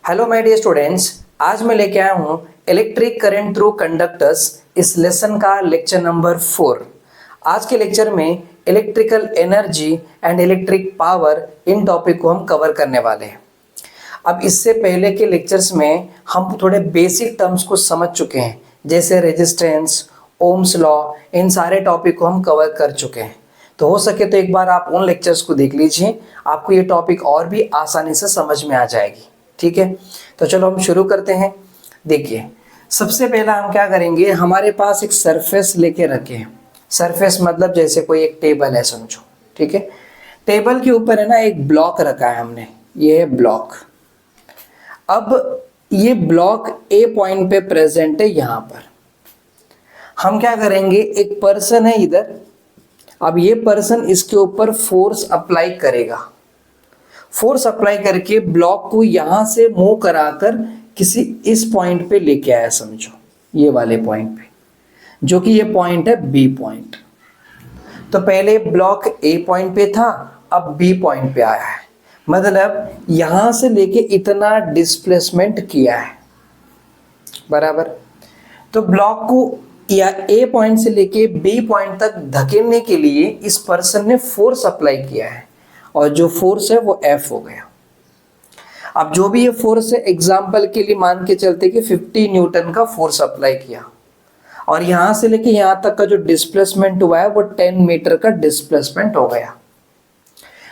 Hello my dear students, आज मैं लेके आया हूँ इलेक्ट्रिक करंट थ्रू कंडक्टर्स इस लेसन का लेक्चर नंबर 4। आज के लेक्चर में electrical energy and electric power in topic को हम कवर करने वाले हैं। अब इससे पहले के लेक्चर्स में हम थोड़े बेसिक टर्म्स को समझ चुके हैं, जैसे रेजिस्टेंस, ओम्स लॉ, इन सारे टॉपिक को हम कवर कर चुके हैं। तो हो सके तो एक बार आप उन लेक्चर्स को देख लीजिए, आपको ये टॉपिक और भी आसानी से समझ में आ जाएगी। ठीक है, तो चलो हम शुरू करते हैं। देखिए, सबसे पहला हम क्या करेंगे, हमारे पास एक सरफेस लेके रखे हैं। सरफेस मतलब जैसे कोई एक टेबल है समझो। ठीक है, टेबल के ऊपर है ना एक ब्लॉक रखा है हमने, ये है ब्लॉक। अब ये ब्लॉक ए पॉइंट पे प्रेजेंट है। यहां पर हम क्या करेंगे, एक पर्सन है इधर। अब ये पर्सन इसके ऊपर फोर्स अप्लाई करेगा। फोर्स अप्लाई करके ब्लॉक को यहां से मूव कराकर किसी इस पॉइंट पे लेके आया समझो, ये वाले पॉइंट पे, जो कि ये पॉइंट है बी पॉइंट। तो पहले ब्लॉक ए पॉइंट पे था, अब बी पॉइंट पे आया है, मतलब यहां से लेके इतना डिस्प्लेसमेंट किया है, बराबर। तो ब्लॉक को या ए पॉइंट से लेके बी पॉइंट तक धकेलने के लिए इस पर्सन ने फोर्स अप्लाई किया है, और जो फोर्स है वो F हो गया। अब जो भी ये फोर्स है, एग्जाम्पल के लिए मान के चलते कि 50 न्यूटन का फोर्स अप्लाई किया, और यहां से लेके यहां तक का जो डिस्प्लेसमेंट हुआ है वो 10 मीटर का डिस्प्लेसमेंट हो गया।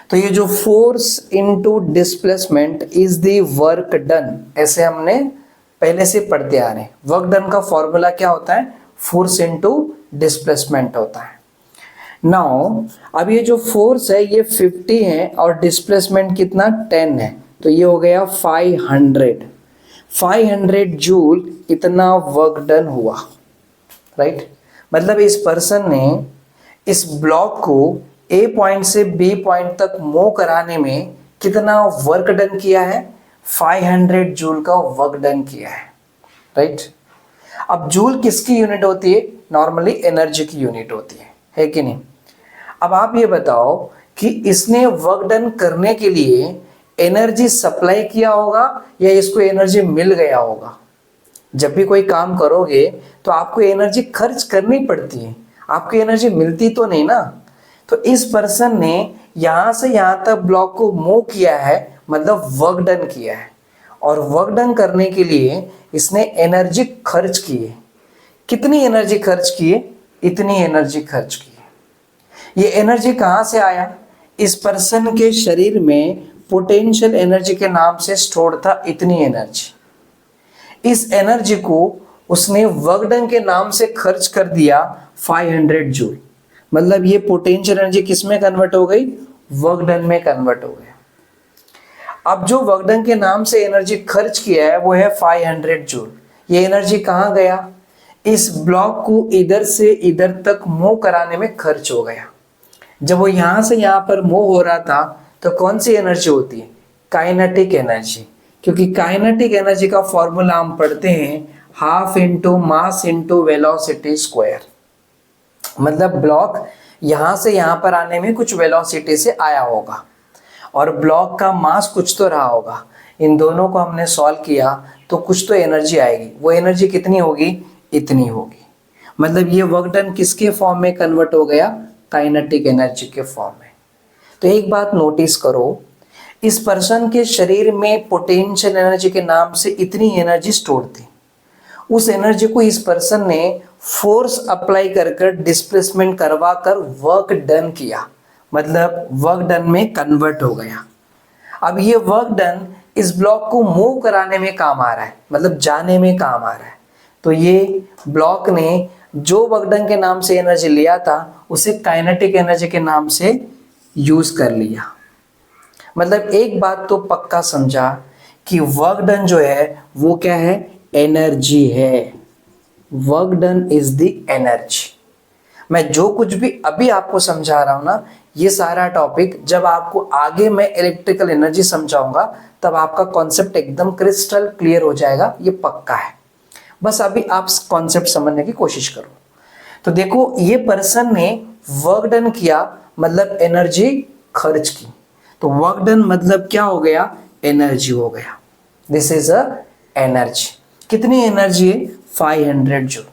तो ये जो force into displacement is the work done, ऐसे हमने पहले से पढ़ते आ रहे हैं। वर्क डन का फॉर्मूला क्या होता है, फोर्स इनटू डिस्प्लेसमेंट होता है। नाउ अब ये जो फोर्स है ये 50 है और डिस्प्लेसमेंट कितना 10 है, तो ये हो गया 500 जूल इतना वर्क डन हुआ, राइट। मतलब इस पर्सन ने इस ब्लॉक को ए पॉइंट से बी पॉइंट तक मूव कराने में कितना वर्क डन किया है, 500 जूल का वर्क डन किया है, राइट। अब जूल किसकी यूनिट होती है, नॉर्मली एनर्जी की यूनिट होती है कि नहीं। अब आप ये बताओ कि इसने वर्क डन करने के लिए एनर्जी सप्लाई किया होगा या इसको एनर्जी मिल गया होगा। जब भी कोई काम करोगे तो आपको एनर्जी खर्च करनी पड़ती है, आपको एनर्जी मिलती तो नहीं ना। तो इस पर्सन ने यहां से यहां तक ब्लॉक को मूव किया है, मतलब वर्क डन किया है, और वर्क डन करने के लिए इसने एनर्जी खर्च की है। कितनी एनर्जी खर्च की है, इतनी एनर्जी खर्च की है। ये एनर्जी कहां से आया, इस पर्सन के शरीर में पोटेंशियल एनर्जी के नाम से स्टोर था इतनी एनर्जी। इस एनर्जी को उसने वर्क डन के नाम से खर्च कर दिया 500 जूल। मतलब ये पोटेंशियल एनर्जी किस में कन्वर्ट हो गई, वर्क डन में कन्वर्ट हो गया। अब जो वर्क डन के नाम से एनर्जी खर्च किया है वो है 500 जूल। ये एनर्जी कहां गया, इस ब्लॉक को इधर से इधर तक मूव कराने में खर्च हो गया। जब वो यहां से यहां पर मूव हो रहा था तो कौन सी एनर्जी होती है, काइनेटिक एनर्जी। क्योंकि काइनेटिक एनर्जी का फॉर्मूला हम पढ़ते हैं half into mass into velocity square. मतलब ब्लॉक यहां से यहां पर आने में कुछ वेलोसिटी से आया होगा और ब्लॉक का मास कुछ तो रहा होगा। इन दोनों को हमने सॉल्व किया तो कुछ तो एनर्जी आएगी। वो एनर्जी कितनी होगी, इतनी होगी। मतलब ये वर्क डन किसके फॉर्म में कन्वर्ट हो गया, काइनेटिक एनर्जी के फॉर्म में। तो एक बात नोटिस करो, इस पर्सन के शरीर में पोटेंशियल एनर्जी के नाम से इतनी एनर्जी स्टोर थी। उस एनर्जी को इस पर्सन ने फोर्स अप्लाई कर डिस्प्लेसमेंट करवा कर वर्क डन किया, मतलब वर्क डन में कन्वर्ट हो गया। अब ये वर्क डन इस ब्लॉक को मूव कराने में काम आ रहा है, मतलब जाने में काम आ रहा है। तो ये ब्लॉक ने जो वर्क डन के नाम से एनर्जी लिया था उसे काइनेटिक एनर्जी के नाम से यूज कर लिया। मतलब एक बात तो पक्का समझा कि वर्क डन जो है वो क्या है, एनर्जी है। Work done is the energy. मैं जो कुछ भी अभी आपको समझा रहा हूं ना, ये सारा टॉपिक जब आपको आगे मैं इलेक्ट्रिकल एनर्जी समझाऊंगा तब आपका कॉन्सेप्ट एकदम क्रिस्टल क्लियर हो जाएगा, ये पक्का है। बस अभी आप कॉन्सेप्ट समझने की कोशिश करो। तो देखो, ये पर्सन ने वर्क डन किया, मतलब एनर्जी खर्च की। तो वर्क डन मतलब क्या हो गया, एनर्जी हो गया। This is a energy. कितनी एनर्जी है? 500 जूल।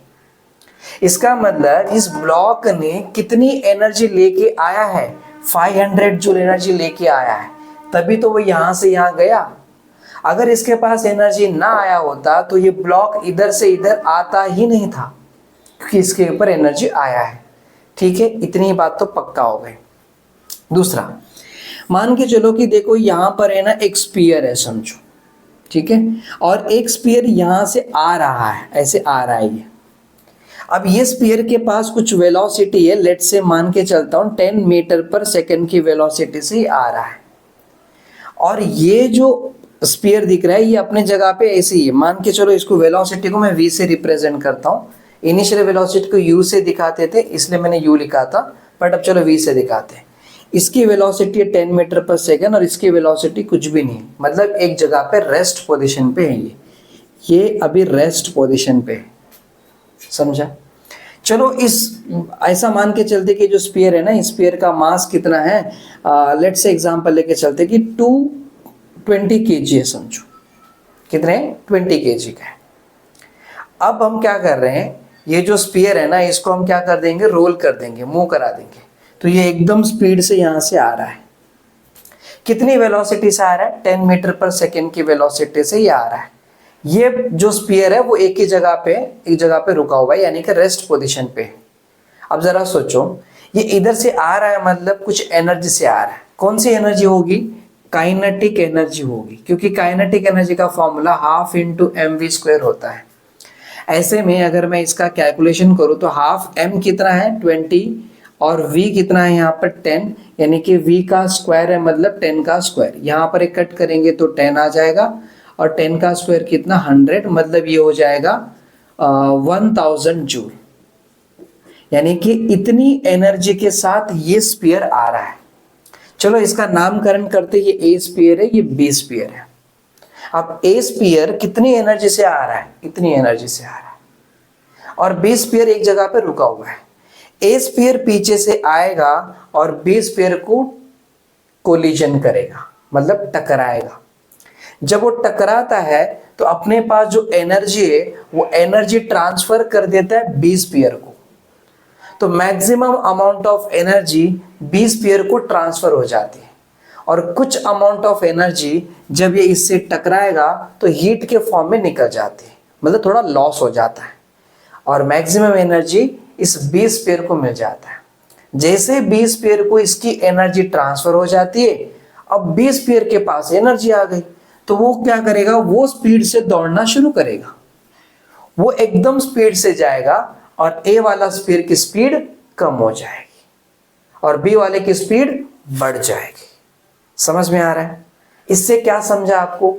इसका मतलब इस ब्लॉक ने कितनी एनर्जी लेके आया है? 500 जूल एनर्जी लेके आया है, तभी तो वो यहां से यहां गया। अगर इसके पास एनर्जी ना आया होता तो ये ब्लॉक इधर से इधर आता ही नहीं था, क्योंकि इसके ऊपर एनर्जी आया है। ठीक है, इतनी बात तो पक्का हो गई। दूसरा, मान के चलो कि देखो यहां पर है ना एक स्फीयर है समझो, ठीक है, और एक स्फीयर यहां से आ रहा है, ऐसे आ रहा है ये। अब ये स्फीयर के पास कुछ वेलोसिटी है, लेट से मान के चलता हूं 10 मीटर पर सेकंड की वेलोसिटी से ही आ रहा है। और ये जो स्फीयर दिख रहा है ये अपने जगह पे ऐसे ही है। मान के चलो इसको वेलोसिटी को मैं v से रिप्रेजेंट करता हूँ। इनिशियल वेलोसिटी को u से दिखाते थे इसलिए मैंने u लिखा था, बट अब चलो v से दिखाते हैं। इसकी वेलोसिटी है 10 मीटर पर सेकंड और इसकी वेलोसिटी कुछ भी नहीं, मतलब एक जगह पे रेस्ट पोजीशन पे है ये अभी रेस्ट पोजीशन पे है, समझा? चलो इस ऐसा मान के चलते कि जो स्फीयर है ना, इस स्फीयर का मास कितना है, लेट से एग्जांपल लेके चलते कि 220 kg है समझो। कितने? 20 kg का है। अब हम क्या कर रहे हैं, ये जो स्फीयर है ना इसको हम क्या कर देंगे, रोल कर देंगे, मूव करा देंगे। तो ये एकदम स्पीड से यहां से आ रहा है। कितनी वेलोसिटी से आ रहा है? 10 मीटर पर सेकेंड की वेलोसिटी से ये आ रहा है। ये जो स्फीयर है वो एक जगह पे रुका हुआ है, यानी कि रेस्ट पोजीशन पे। अब जरा सोचो, ये इधर से आ रहा है मतलब कुछ एनर्जी से आ रहा है। कौन सी एनर्जी होगी? काइनेटिक एनर्जी होगी, क्योंकि काइनेटिक एनर्जी का फॉर्मूला हाफ इंटू mv² होता है। ऐसे में अगर मैं इसका कैलकुलेशन करूं तो हाफ m कितना है? 20 और v कितना है यहाँ पर 10, यानी कि v का स्क्वायर है मतलब 10 का स्क्वायर। यहाँ पर एक कट करेंगे तो 10 आ जाएगा और 10 का स्क्वायर कितना? 100, मतलब ये हो जाएगा 1000 जूल। यानी कि इतनी एनर्जी के साथ ये स्फीयर आ रहा है। चलो इसका नामकरण करते, ये ए स्फीयर है, ये बी स्फीयर है। अब ए स्फीयर कितनी एनर्जी से आ रहा है? इतनी एनर्जी से आ रहा है, और बी स्फीयर एक जगह पे रुका हुआ है। ए स्फीयर पीछे से आएगा और बी स्फीयर को कोलिजन करेगा, मतलब टकराएगा। जब वो टकराता है तो अपने पास जो एनर्जी है वो एनर्जी ट्रांसफर कर देता है बी स्फीयर को। तो maximum amount of energy B sphere को ट्रांसफर हो जाती है, और कुछ अमाउंट ऑफ एनर्जी जब ये इससे टकराएगा तो हीट के फॉर्म में निकल जाती है, मतलब थोड़ा लॉस हो जाता है, और मैक्सिमम एनर्जी इस बी स्फीयर को मिल जाता है। जैसे बी स्फीयर को इसकी एनर्जी ट्रांसफर हो जाती है, अब बी स्फीयर के पास एनर्जी आ गई, तो वो क्या करेगा, वो स्पीड से दौड़ना शुरू करेगा। वो एकदम स्पीड से जाएगा और ए वाला स्फीयर की स्पीड कम हो जाएगी और बी वाले की स्पीड बढ़ जाएगी। समझ में आ रहा है? इससे क्या समझा आपको?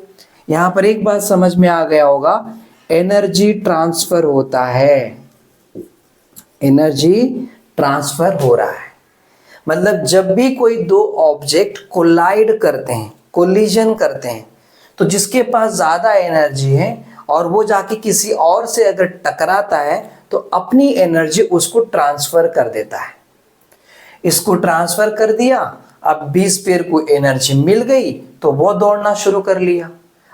यहां पर एक बात समझ में आ गया होगा, एनर्जी ट्रांसफर होता है, एनर्जी ट्रांसफर हो रहा है। मतलब जब भी कोई दो ऑब्जेक्ट कोलाइड करते हैं, कोलिजन करते हैं, तो जिसके पास ज्यादा एनर्जी है और वो जाके किसी और से अगर टकराता है तो अपनी एनर्जी उसको ट्रांसफर कर देता है। इसको ट्रांसफर कर दिया, अब बी स्फीयर को एनर्जी मिल गई तो वो दौड़ना शुरू कर लिया,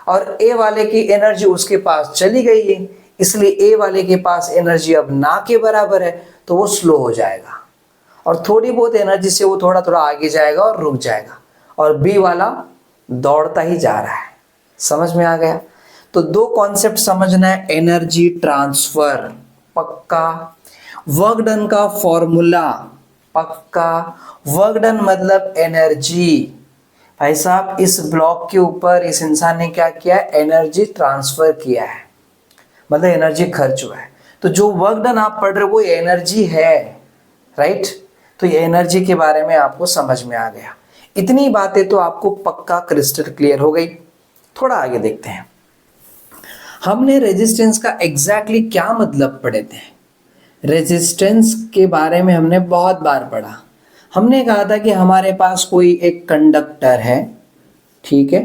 और ए वाले की एनर्जी उसके पास चली गई है, इसलिए ए वाले के पास एनर्जी अब ना के बराबर है, तो वो स्लो हो जाएगा और थोड़ी बहुत एनर्जी से वो थोड़ा थोड़ा आगे जाएगा और रुक जाएगा, और बी वाला दौड़ता ही जा रहा है। समझ में आ गया? तो दो कॉन्सेप्ट समझना है, एनर्जी ट्रांसफर पक्का, वर्क डन का फॉर्मूला पक्का। वर्क डन मतलब एनर्जी। भाई साहब, इस ब्लॉक के ऊपर इस इंसान ने क्या किया? एनर्जी ट्रांसफर किया है, मतलब एनर्जी खर्च हुआ है। तो जो वर्क डन आप पढ़ रहे हो वो एनर्जी है, राइट? तो ये एनर्जी के बारे में आपको समझ में आ गया। इतनी बातें तो आपको पक्का क्रिस्टल क्लियर हो गई। थोड़ा आगे देखते हैं। हमने रेजिस्टेंस का एग्जैक्टली क्या मतलब पढ़े थे? रेजिस्टेंस के बारे में हमने बहुत बार पढ़ा। हमने कहा था कि हमारे पास कोई एक कंडक्टर है, ठीक है,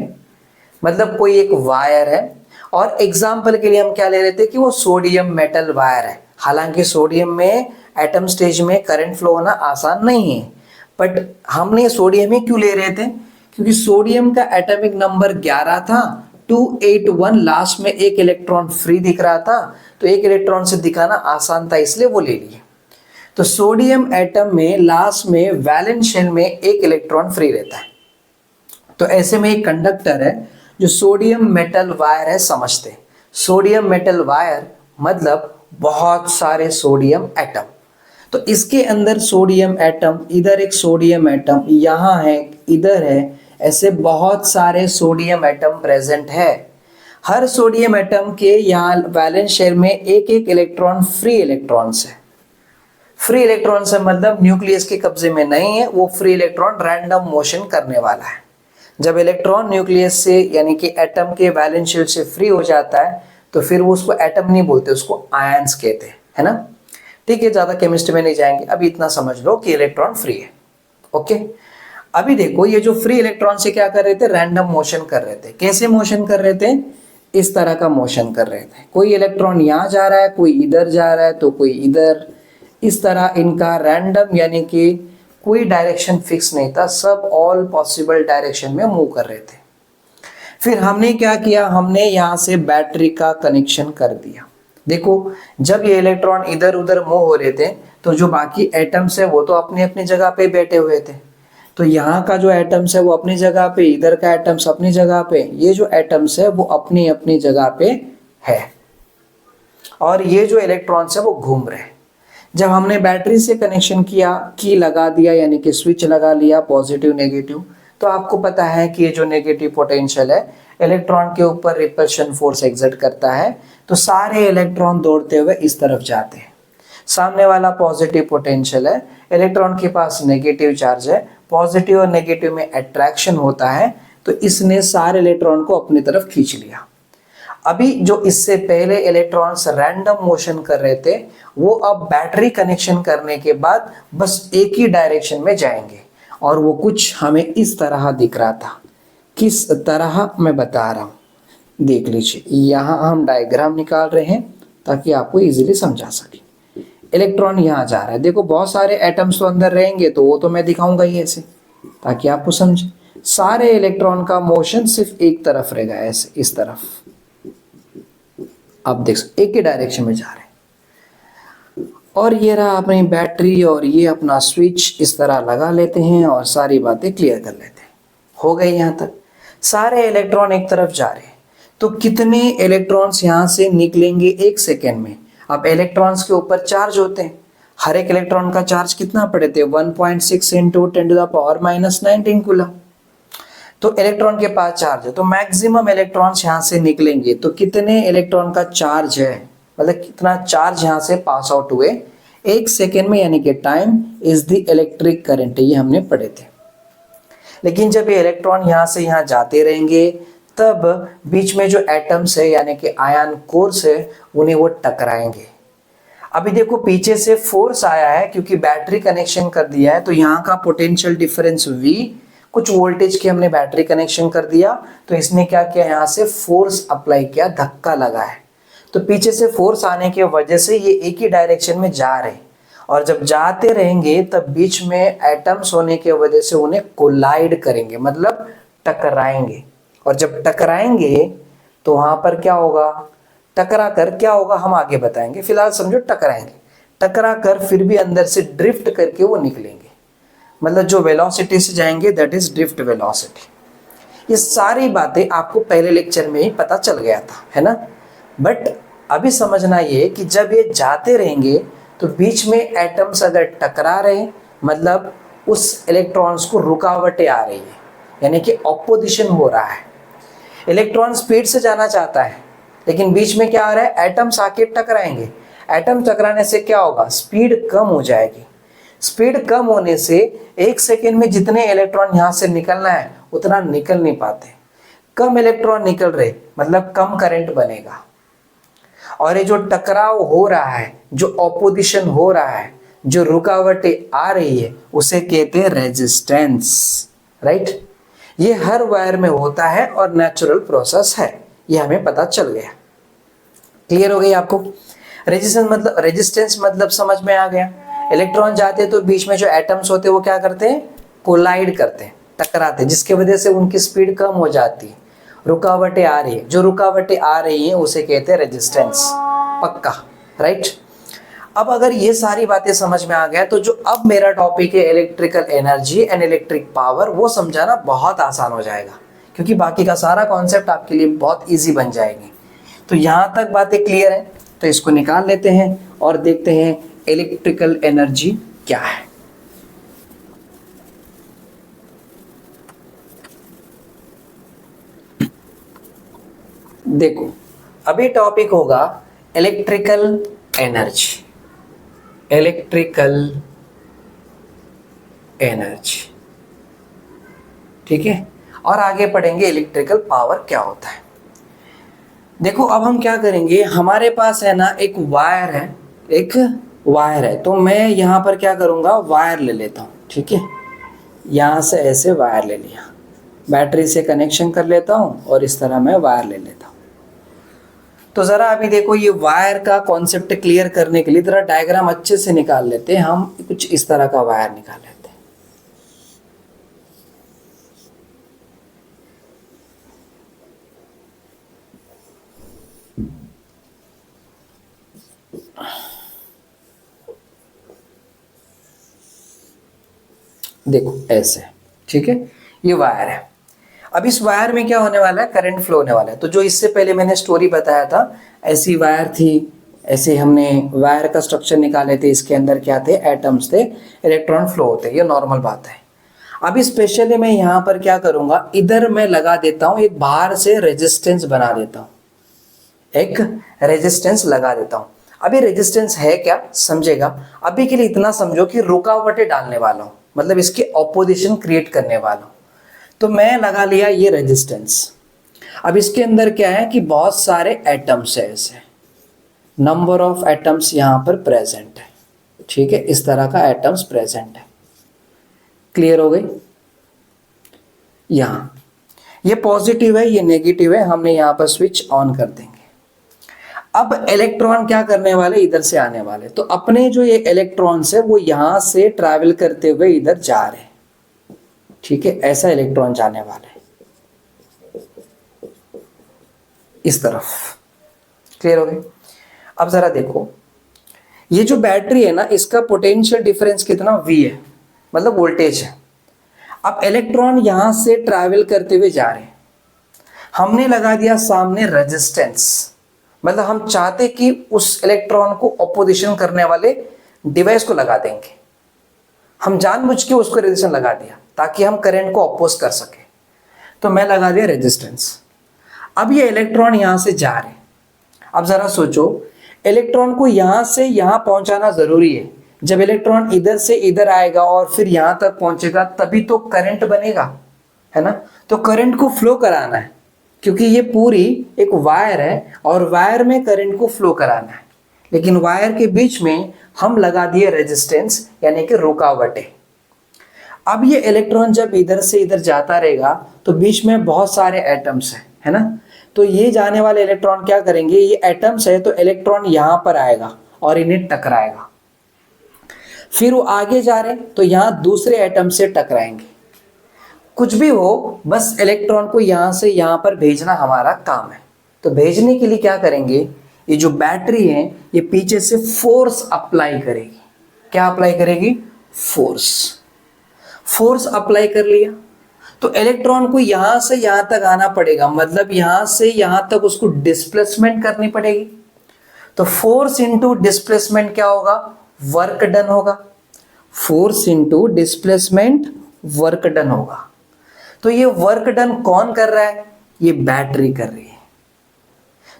मतलब कोई एक वायर है, और एग्जाम्पल के लिए हम क्या ले रहे थे कि वो सोडियम मेटल वायर है। हालांकि सोडियम में एटम स्टेज में करंट फ्लो होना आसान नहीं है, बट हमने सोडियम ही क्यों ले रहे थे? क्योंकि सोडियम का एटॉमिक नंबर 11 था, 281 लास्ट में एक इलेक्ट्रॉन फ्री दिख रहा था, तो एक इलेक्ट्रॉन से दिखाना आसान था इसलिए वो ले लिए। तो सोडियम एटम में लास्ट में वैलेंस शेल में एक इलेक्ट्रॉन फ्री रहता है। तो ऐसे में एक कंडक्टर है जो सोडियम मेटल वायर है, समझते। सोडियम मेटल वायर मतलब बहुत सारे सोडियम एटम। तो इसके अंदर सोडियम एटम, इधर एक सोडियम एटम, यहाँ है, इधर है, ऐसे बहुत सारे सोडियम एटम प्रेजेंट है। हर सोडियम एटम के यहाँ वैलेंस शेल में एक एक इलेक्ट्रॉन फ्री इलेक्ट्रॉन्स है। फ्री इलेक्ट्रॉन से मतलब न्यूक्लियस के कब्जे में नहीं है, वो फ्री इलेक्ट्रॉन रैंडम मोशन करने वाला है। जब इलेक्ट्रॉन न्यूक्लियस से यानी कि एटम के वैलेंस शेल से फ्री हो जाता है तो फिर वो उसको एटम नहीं बोलते, उसको आयंस कहते हैं, है ना। ठीक है, ज्यादा केमिस्ट्री में नहीं जाएंगे, अभी इतना समझ लो कि इलेक्ट्रॉन फ्री है। ओके, अभी देखो ये जो फ्री इलेक्ट्रॉन से क्या कर रहे थे, रैंडम मोशन कर रहे थे। कैसे मोशन कर रहे थे, इस तरह का मोशन कर रहे थे। कोई इलेक्ट्रॉन यहाँ जा रहा है, कोई इधर जा रहा है, तो कोई इधर, इस तरह इनका रैंडम यानी कि कोई डायरेक्शन फिक्स नहीं था, सब ऑल पॉसिबल डायरेक्शन में मूव कर रहे थे। फिर हमने क्या किया, हमने यहाँ से बैटरी का कनेक्शन कर दिया। देखो जब ये इलेक्ट्रॉन इधर उधर मूव हो रहे थे तो जो बाकी एटम्स है वो तो अपनी अपनी जगह पे बैठे हुए थे। तो यहाँ का जो एटम्स है वो अपनी जगह पे, इधर का एटम्स अपनी जगह पे, ये जो एटम्स है वो अपनी अपनी जगह पे है, और ये जो इलेक्ट्रॉन्स है वो घूम रहे हैं। जब हमने बैटरी से कनेक्शन किया, की लगा दिया यानी कि स्विच लगा लिया पॉजिटिव नेगेटिव, तो आपको पता है कि ये जो नेगेटिव पोटेंशियल है इलेक्ट्रॉन के ऊपर रिपल्शन फोर्स एक्सर्ट करता है, तो सारे इलेक्ट्रॉन दौड़ते हुए इस तरफ जाते हैं। सामने वाला पॉजिटिव पोटेंशियल है, इलेक्ट्रॉन के पास नेगेटिव चार्ज है, पॉजिटिव और नेगेटिव में अट्रैक्शन होता है, तो इसने सारे इलेक्ट्रॉन को अपनी तरफ खींच लिया। अभी जो इससे पहले इलेक्ट्रॉन्स रैंडम मोशन कर रहे थे वो अब बैटरी कनेक्शन करने के बाद बस एक ही डायरेक्शन में जाएंगे, और वो कुछ हमें इस तरह दिख रहा था। किस तरह मैं बता रहा हूँ, देख लीजिए। यहाँ हम डायग्राम निकाल रहे हैं ताकि आपको इजीली समझा सके। इलेक्ट्रॉन यहाँ जा रहा है, देखो बहुत सारे एटम्स तो अंदर रहेंगे, तो वो तो मैं दिखाऊंगा ही ऐसे ताकि आपको समझे। सारे इलेक्ट्रॉन का मोशन सिर्फ एक तरफ रहेगा, ऐसे इस तरफ। आप देख सकते एक ही डायरेक्शन में जा रहे हैं। और ये रहा अपनी बैटरी, और ये अपना स्विच इस तरह लगा लेते हैं और सारी बातें क्लियर कर लेते हैं। हो गई यहाँ तक, सारे इलेक्ट्रॉन एक तरफ जा रहे हैं। तो कितने इलेक्ट्रॉन्स यहाँ से निकलेंगे एक सेकेंड में। अब इलेक्ट्रॉन्स के ऊपर चार्ज होते हैं, हर एक इलेक्ट्रॉन का चार्ज कितना पड़े थे, 1.6 इंटू 10⁻⁻19 कूलम। तो इलेक्ट्रॉन के पास चार्ज है, तो मैक्सिमम इलेक्ट्रॉन्स यहाँ से निकलेंगे। तो कितने इलेक्ट्रॉन का चार्ज है, मतलब कितना चार्ज यहाँ से पास आउट हुए एक सेकेंड में, यानी कि time is the electric current, ये हमने पढ़े थे। लेकिन जब ये इलेक्ट्रॉन यहाँ से यहाँ जाते रहेंगे तब बीच में जो एटम्स है यानी कि आयन कोर्स है उन्हें वो टकराएंगे। अभी देखो पीछे से फोर्स आया है क्योंकि बैटरी कनेक्शन कर दिया है, तो यहाँ का पोटेंशियल डिफरेंस V, कुछ वोल्टेज की हमने बैटरी कनेक्शन कर दिया, तो इसने क्या किया, यहाँ से फोर्स अप्लाई किया, धक्का लगा है। तो पीछे से फोर्स आने की वजह से ये एक ही डायरेक्शन में जा रहे हैं, और जब जाते रहेंगे तब बीच में एटम्स होने की वजह से उन्हें कोलाइड करेंगे, मतलब टकराएंगे। और जब टकराएंगे तो वहां पर क्या होगा, टकरा कर क्या होगा हम आगे बताएंगे, फिलहाल समझो टकराएंगे। टकरा कर फिर भी अंदर से ड्रिफ्ट करके वो निकलेंगे, मतलब जो वेलोसिटी से जाएंगे दैट इज ड्रिफ्ट वेलोसिटी। ये सारी बातें आपको पहले लेक्चर में ही पता चल गया था, है ना। बट अभी समझना ये कि जब ये जाते रहेंगे तो बीच में एटम्स अगर टकरा रहे, मतलब उस इलेक्ट्रॉन्स को रुकावटें आ रही है, यानी कि ऑपोजिशन हो रहा है। इलेक्ट्रॉन स्पीड से जाना चाहता है लेकिन बीच में क्या आ रहा है, एटम्स आके टकराएंगे। एटम टकराने से क्या होगा, स्पीड कम हो जाएगी। स्पीड कम होने से एक सेकेंड में जितने इलेक्ट्रॉन यहाँ से निकलना है उतना निकल नहीं पाते। कम इलेक्ट्रॉन निकल रहे मतलब कम करंट बनेगा। और ये जो टकराव हो रहा है, जो ऑपोजिशन हो रहा है, जो रुकावटें आ रही है, उसे कहते हैं रेजिस्टेंस, राइट। ये हर वायर में होता है और नेचुरल प्रोसेस है, ये हमें पता चल गया। क्लियर हो गई आपको। रेजिस्टेंस मतलब समझ में आ गया। इलेक्ट्रॉन जाते तो बीच में जो एटम्स होते हैं वो क्या करते हैं, कोलाइड करते हैं, टकराते हैं, जिसकी वजह से उनकी स्पीड कम हो जाती है रुकावटें आ रही है, जो रुकावटें आ रही हैं उसे कहते हैं रेजिस्टेंस, पक्का, राइट। अब अगर ये सारी बातें समझ में आ गया तो जो अब मेरा टॉपिक है electrical energy and electric power, वो समझाना बहुत आसान हो जाएगा, क्योंकि बाकी का सारा कॉन्सेप्ट आपके लिए बहुत इजी बन जाएंगे। तो यहाँ तक बातें क्लियर हैं, तो इसको निकाल लेते हैं और देखते हैं इलेक्ट्रिकल एनर्जी क्या है। देखो, अभी टॉपिक होगा इलेक्ट्रिकल एनर्जी, इलेक्ट्रिकल एनर्जी, ठीक है। और आगे पढ़ेंगे इलेक्ट्रिकल पावर क्या होता है। देखो, अब हम क्या करेंगे, हमारे पास है ना एक वायर है, एक वायर है, तो मैं यहाँ पर क्या करूँगा, वायर ले लेता हूँ, ठीक है। यहाँ से ऐसे वायर ले लिया, बैटरी से कनेक्शन कर लेता हूँ और इस तरह मैं वायर ले लेता हूँ। तो ज़रा अभी देखो, ये वायर का कॉन्सेप्ट क्लियर करने के लिए ज़रा डायग्राम अच्छे से निकाल लेते हैं। हम कुछ इस तरह का वायर निकाल लेते हैं। देखो ऐसे, ठीक है, ये वायर है। अब इस वायर में क्या होने वाला है, करंट फ्लो होने वाला है। तो जो इससे पहले मैंने स्टोरी बताया था, ऐसी वायर थी, ऐसे हमने वायर का स्ट्रक्चर निकाले थे, इसके अंदर क्या थे, एटम्स थे, इलेक्ट्रॉन फ्लो होते, ये नॉर्मल बात है। अब स्पेशली मैं यहाँ पर क्या करूँगा, इधर मैं लगा देता हूँ एक बाहर से रेजिस्टेंस बना देता हूँ, एक रेजिस्टेंस लगा देता हूँ। अभी रेजिस्टेंस है क्या, समझेगा। अभी के लिए इतना समझो कि रुकावटें डालने वाला हूँ, मतलब इसके ऑपोजिशन क्रिएट करने वाला हूँ। तो मैं लगा लिया ये रेजिस्टेंस। अब इसके अंदर क्या है कि बहुत सारे एटम्स है, ऐसे नंबर ऑफ एटम्स यहाँ पर प्रेजेंट है, ठीक है, इस तरह का एटम्स प्रेजेंट है। क्लियर हो गई। यहाँ ये पॉजिटिव है, ये नेगेटिव है, हमने यहाँ पर स्विच ऑन कर देंगे। अब इलेक्ट्रॉन क्या करने वाले, इधर से आने वाले। तो अपने जो ये इलेक्ट्रॉन्स है वो यहाँ से ट्रैवल करते हुए इधर जा रहे हैं, ठीक है, ऐसा इलेक्ट्रॉन जाने वाला है इस तरफ। क्लियर हो गई। अब जरा देखो, ये जो बैटरी है ना, इसका पोटेंशियल डिफरेंस कितना, V है, मतलब वोल्टेज है। अब इलेक्ट्रॉन यहां से ट्रैवल करते हुए जा रहे हैं, हमने लगा दिया सामने रेजिस्टेंस, मतलब हम चाहते कि उस इलेक्ट्रॉन को अपोजिशन करने वाले डिवाइस को लगा देंगे। हम जानबूझ के उसको रेजिस्टेंस लगा दिया ताकि हम करंट को अपोज कर सके। तो मैं लगा दिया रेजिस्टेंस। अब ये इलेक्ट्रॉन यहां से जा रहे हैं। अब जरा सोचो, इलेक्ट्रॉन को यहां से यहां पहुंचाना जरूरी है। जब इलेक्ट्रॉन इधर से इधर आएगा और फिर यहां तक पहुंचेगा तभी तो करंट बनेगा, है ना। तो करंट को फ्लो कराना है, क्योंकि ये पूरी एक वायर है और वायर में करंट को फ्लो कराना है। लेकिन वायर के बीच में हम लगा दिए रेजिस्टेंस, यानी कि रुकावटें। अब ये इलेक्ट्रॉन जब इधर से इधर जाता रहेगा तो बीच में बहुत सारे एटम्स हैं, है ना। तो ये जाने वाले इलेक्ट्रॉन क्या करेंगे, ये एटम्स है तो इलेक्ट्रॉन यहां पर आएगा और इन्हें टकराएगा। फिर वो आगे जा रहे हैं तो यहां दूसरे एटम से टकराएंगे। कुछ भी हो, बस इलेक्ट्रॉन को यहां से यहां पर भेजना हमारा काम है। तो भेजने के लिए क्या करेंगे, ये जो बैटरी है ये पीछे से फोर्स अप्लाई करेगी। क्या अप्लाई करेगी, फोर्स। फोर्स अप्लाई कर लिया तो इलेक्ट्रॉन को यहां से यहां तक आना पड़ेगा, मतलब यहां से यहां तक उसको डिस्प्लेसमेंट करनी पड़ेगी। तो फोर्स इंटू डिस्प्लेसमेंट क्या होगा, वर्क डन होगा। Force into displacement work done होगा। तो ये वर्क डन कौन कर रहा है, ये बैटरी कर रही है।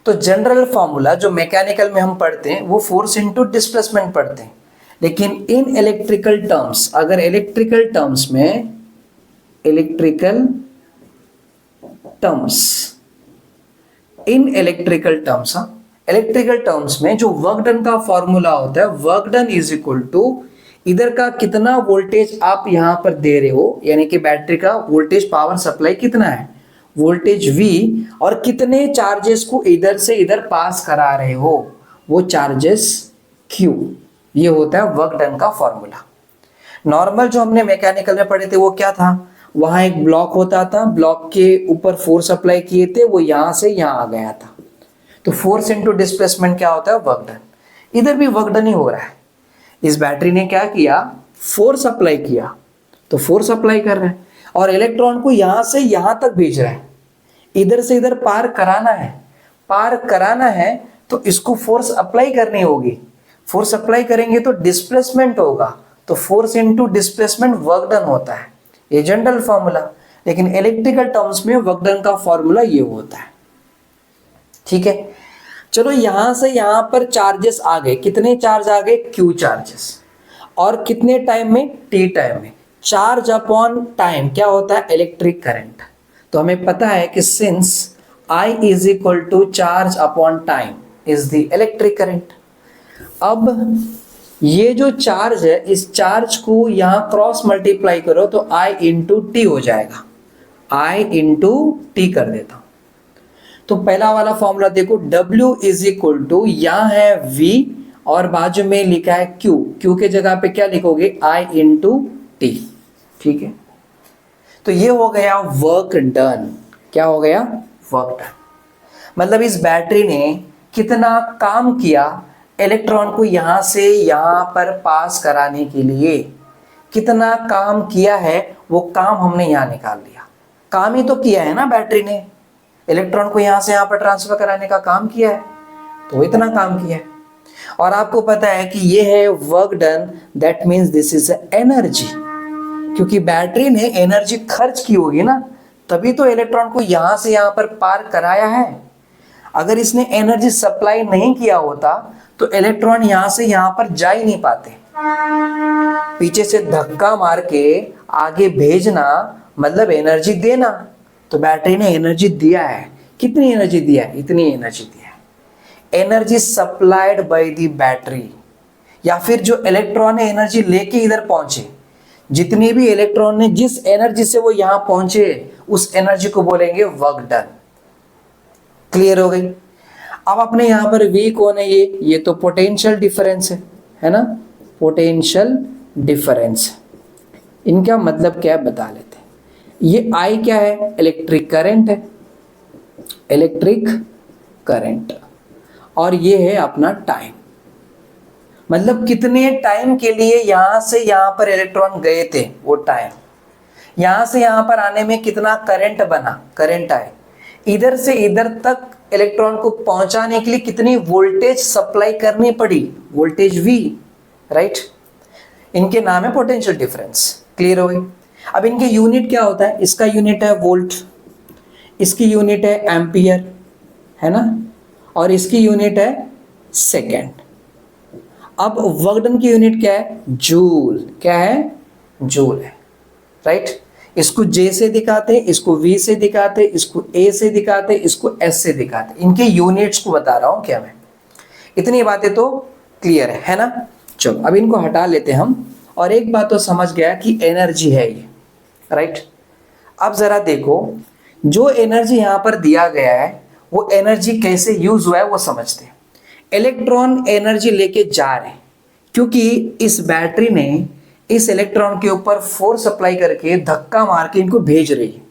तो जनरल फॉर्मूला जो मैकेनिकल में हम पढ़ते हैं वो फोर्स इंटू डिस्प्लेसमेंट पढ़ते हैं, लेकिन इन इलेक्ट्रिकल टर्म्स, अगर इलेक्ट्रिकल टर्म्स में, electrical terms, in electrical terms, electrical terms में जो वर्क डन का फॉर्मूला होता है, work done is equal to इधर का कितना वोल्टेज आप यहां पर दे रहे हो, यानी कि बैटरी का वोल्टेज पावर सप्लाई कितना है, वोल्टेज V, और कितने चार्जेस को इधर से इधर पास करा रहे हो, वो चार्जेस Q। ये होता है वर्क डन का फॉर्मूला। नॉर्मल जो हमने मैकेनिकल में पढ़े थे वो क्या था, वहां एक ब्लॉक होता था, ब्लॉक के ऊपर फोर्स अप्लाई किए थे, वो यहां से यहां आ गया था। तो फोर्स इनटू डिस्प्लेसमेंट क्या होता है? Work done. इधर भी वर्क डन ही हो रहा है। इस बैटरी ने क्या किया? फोर्स अप्लाई किया, तो फोर्स अप्लाई कर रहा है और इलेक्ट्रॉन को यहां से यहां तक भेज रहा है। इधर से इधर पार कराना है, पार कराना है तो इसको फोर्स अप्लाई करनी होगी। फोर्स अप्लाई करेंगे तो डिस्प्लेसमेंट होगा, तो force into displacement work done होता है। ये जनरल फॉर्मूला, लेकिन इलेक्ट्रिकल टर्म्स में वर्क डन का फॉर्मूला ये होता है। ठीक है, चलो यहां से यहां पर चार्जेस आ गए। कितने चार्ज आ गए? Q charges. और कितने टाइम में? टी टाइम में। चार्ज अपॉन टाइम क्या होता है? Electric current. तो हमें पता है कि since I is equal to charge upon time is the electric current. अब ये जो चार्ज है, इस चार्ज को यहां क्रॉस मल्टीप्लाई करो तो I इंटू टी हो जाएगा। I इंटू टी कर देता हूं। तो पहला वाला फॉर्मूला देखो, W इज इक्वल टू, यहां है V और बाजू में लिखा है Q। Q के जगह पे क्या लिखोगे? I into T. ठीक है, तो ये हो गया वर्क डन। क्या हो गया? Work done. मतलब इस बैटरी ने कितना काम किया इलेक्ट्रॉन को यहां से यहां पर पास कराने के लिए। कितना काम किया है, वो काम हमने यहां निकाल लिया। काम ही तो किया है ना बैटरी ने, इलेक्ट्रॉन को यहां से यहां पर ट्रांसफर कराने का काम किया है, तो इतना काम किया है। और आपको पता है कि ये है work done, that means this is energy. क्योंकि बैटरी ने एनर्जी खर्च की होगी ना, तभी तो इलेक्ट्रॉन को यहां से यहां पर पार कराया है। अगर इसने एनर्जी सप्लाई नहीं किया होता तो इलेक्ट्रॉन यहां से यहां पर जा ही नहीं पाते। पीछे से धक्का मार के आगे भेजना मतलब एनर्जी देना। तो बैटरी ने एनर्जी दिया है। कितनी एनर्जी दिया है? इतनी एनर्जी दिया है। Energy supplied by the battery, या फिर जो इलेक्ट्रॉन है एनर्जी लेके इधर पहुंचे, जितनी भी इलेक्ट्रॉन ने जिस एनर्जी से वो यहां पहुंचे उस एनर्जी को बोलेंगे वर्क डन। क्लियर हो गई? अब अपने यहां पर V कौन है? ये तो पोटेंशियल डिफरेंस है ना, पोटेंशियल डिफरेंस। इनका मतलब क्या है बता लेते हैं। ये I क्या है? इलेक्ट्रिक करंट है, इलेक्ट्रिक करंट। और ये है अपना टाइम, मतलब कितने टाइम के लिए यहां से यहां पर इलेक्ट्रॉन गए थे, वो टाइम। यहां से यहां पर आने में कितना करंट बना, करंट आए। इधर से इधर तक इलेक्ट्रॉन को पहुंचाने के लिए कितनी वोल्टेज सप्लाई करनी पड़ी, वोल्टेज V, राइट। इनके नाम है पोटेंशियल डिफरेंस। क्लियर हो गई? अब इनके यूनिट क्या होता है? इसका यूनिट है वोल्ट, इसकी यूनिट है एम्पियर, है ना, और इसकी यूनिट है सेकेंड। अब वर्क डन की यूनिट क्या है? जूल। क्या है? जूल है, राइट। इसको J से दिखाते, इसको V से दिखाते, इसको A से दिखाते, इसको S से दिखाते। इनके यूनिट्स को बता रहा हूं क्या मैं। इतनी बातें तो क्लियर है ना। चलो अब इनको हटा लेते हम। और एक बात तो समझ गया कि एनर्जी है ये, राइट। अब जरा देखो, जो एनर्जी यहां पर दिया गया है वो एनर्जी कैसे यूज हुआ है वो समझते हैं। इलेक्ट्रॉन एनर्जी लेके जा रहे हैं क्योंकि इस बैटरी ने इस इलेक्ट्रॉन के ऊपर फोर्स अप्लाई करके धक्का मार के इनको भेज रही है।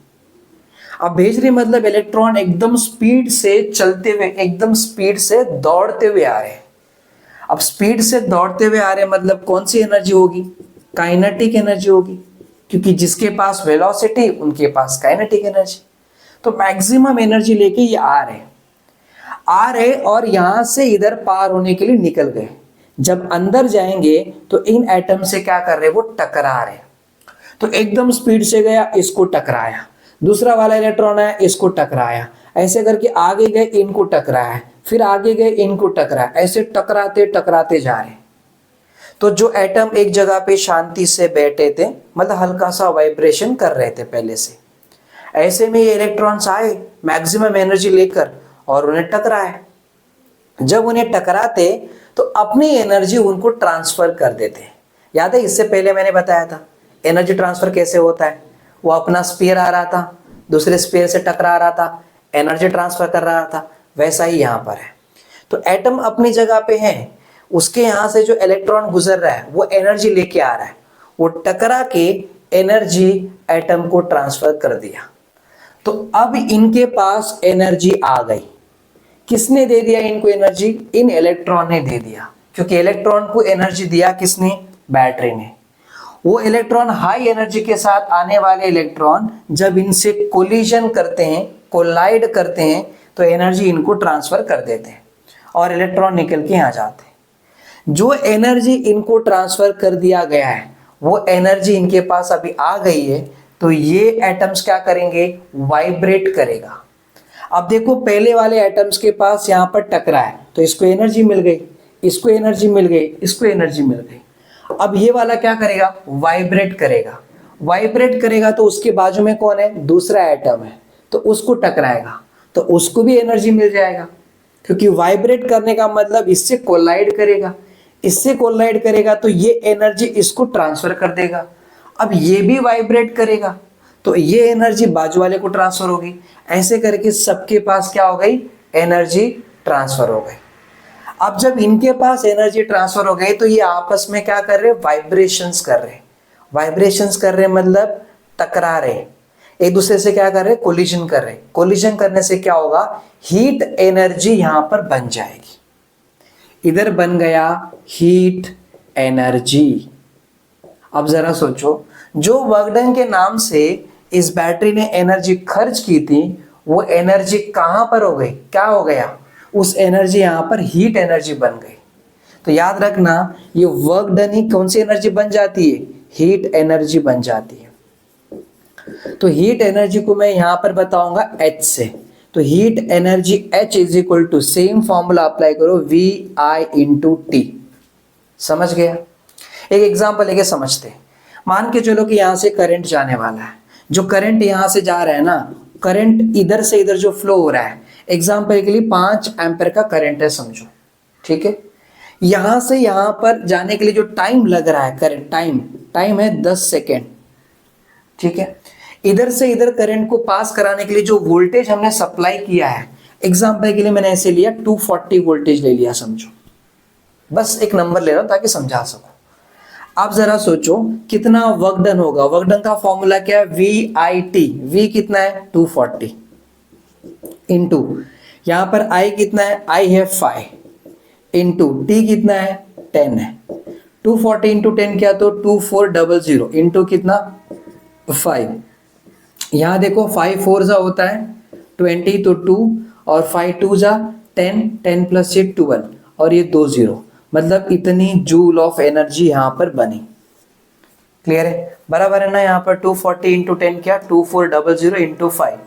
अब भेज रही मतलब इलेक्ट्रॉन एकदम स्पीड से चलते हुए, एकदम स्पीड से दौड़ते हुए आ रहे हैं। अब स्पीड से दौड़ते हुए आ रहे हैं मतलब कौन सी एनर्जी होगी? काइनेटिक एनर्जी होगी, क्योंकि जिसके पास वेलोसिटी उनके पास काइनेटिक एनर्जी। तो मैक्सिमम एनर्जी लेके ये आ रहे और यहां से इधर पार होने के लिए निकल गए। जब अंदर जाएंगे तो इन एटम से क्या कर रहे? वो टकरा रहे। तो एकदम स्पीड से गया, इसको टकराया, दूसरा वाला इलेक्ट्रॉन है इसको टकराया, ऐसे करके आगे गए इनको टकराया, फिर आगे गए इनको टकराया, ऐसे टकराते टकराते जा रहे। तो जो एटम एक जगह पे शांति से बैठे थे, मतलब हल्का सा वाइब्रेशन कर रहे थे पहले से, ऐसे में ये इलेक्ट्रॉन्स आए मैक्सिमम एनर्जी लेकर और उन्हें टकराए। जब उन्हें टकराते तो अपनी एनर्जी उनको ट्रांसफर कर देते। याद है इससे पहले मैंने बताया था एनर्जी ट्रांसफर कैसे होता है। वो अपना स्फीयर आ रहा था, दूसरे स्फीयर से टकरा रहा था, एनर्जी ट्रांसफर कर रहा था। वैसा ही यहाँ पर है। तो एटम अपनी जगह पे है, उसके यहाँ से जो इलेक्ट्रॉन गुजर रहा है वो एनर्जी लेके आ रहा है। वो टकरा के एनर्जी एटम को ट्रांसफर कर दिया। तो अब इनके पास एनर्जी आ गई। किसने दे दिया इनको एनर्जी? इन इलेक्ट्रॉन ने दे दिया, क्योंकि इलेक्ट्रॉन को एनर्जी दिया किसने? बैटरी ने। वो इलेक्ट्रॉन हाई एनर्जी के साथ आने वाले इलेक्ट्रॉन जब इनसे कोलिजन करते हैं, कोलाइड करते हैं, तो एनर्जी इनको ट्रांसफर कर देते हैं और इलेक्ट्रॉन निकल के यहाँ जाते हैं। जो एनर्जी इनको ट्रांसफर कर दिया गया है वो एनर्जी इनके पास अभी आ गई है, तो ये एटम्स क्या करेंगे? वाइब्रेट करेगा। अब देखो पहले वाले एटम्स के पास यहाँ पर टकरा है तो इसको एनर्जी मिल गई, इसको एनर्जी मिल गई, इसको एनर्जी मिल गई। अब ये वाला क्या करेगा? वाइब्रेट करेगा। वाइब्रेट करेगा तो उसके बाजू में कौन है? दूसरा एटम है, तो उसको टकराएगा तो उसको भी एनर्जी मिल जाएगा, क्योंकि वाइब्रेट करने का मतलब इससे कोलाइड करेगा। इससे कोलाइड करेगा तो ये एनर्जी इसको ट्रांसफर कर देगा। अब ये भी वाइब्रेट करेगा तो ये एनर्जी बाजू वाले को ट्रांसफर होगी। ऐसे करके सबके पास क्या हो गई? एनर्जी ट्रांसफर हो गई। अब जब इनके पास एनर्जी ट्रांसफर हो गई तो ये आपस में क्या कर रहे? वाइब्रेशंस कर रहे। वाइब्रेशंस कर रहे मतलब टकरा रहे, एक दूसरे से क्या कर रहे? कोलिजन कर रहे। कोलिजन करने से क्या होगा? हीट एनर्जी यहां पर बन जाएगी। इधर बन गया हीट एनर्जी। अब जरा सोचो, जो वर्क डन के नाम से इस बैटरी ने एनर्जी खर्च की थी, वो एनर्जी कहां पर हो गई? क्या हो गया? उस एनर्जी यहां पर हीट एनर्जी बन गई। तो याद रखना, ये वर्क डन ही कौन सी एनर्जी बन जाती है? हीट एनर्जी बन जाती है। तो हीट एनर्जी को मैं यहां पर बताऊंगा H से। तो heat energy H is equal to, same formula apply करो, VI इंटू टी। समझ गया? एक एग्जांपल लेके समझते हैं। मान के चलो कि यहां से करंट जाने वाला है। जो करंट यहां से जा रहा है ना, करंट इधर से इधर जो फ्लो हो रहा है, एग्जांपल के लिए 5 एम्पीयर का करंट है समझो, ठीक है। यहां से यहां पर जाने के लिए जो टाइम लग रहा है, करंट टाइम है 10 सेकेंड, ठीक है। इधर से इधर करंट को पास कराने के लिए जो वोल्टेज हमने सप्लाई किया है, एग्जांपल के लिए मैंने ऐसे लिया 240 वोल्टेज ले लिया समझो, बस एक नंबर ले रहा हूं ताकि समझा सकूं। आप जरा सोचो कितना वर्क डन होगा। वर्क डन का फॉर्मूला क्या है? VIT। V कितना है? 240 इंटू यहां पर I कितना है? I है 5 इंटू T कितना है? 10 है। 240 इंटू 10 क्या? तो 2400 इंटू कितना? 5। यहां देखो 5 4 जा होता है 20, तो 2 और 5 2 जा 10, 10 प्लस 6 12 और ये 2 0, मतलब इतनी जूल ऑफ एनर्जी यहां पर बनी। क्लियर है? बराबर है ना? यहां पर 240 इंटू 10 क्या? 2400 इंटू 5,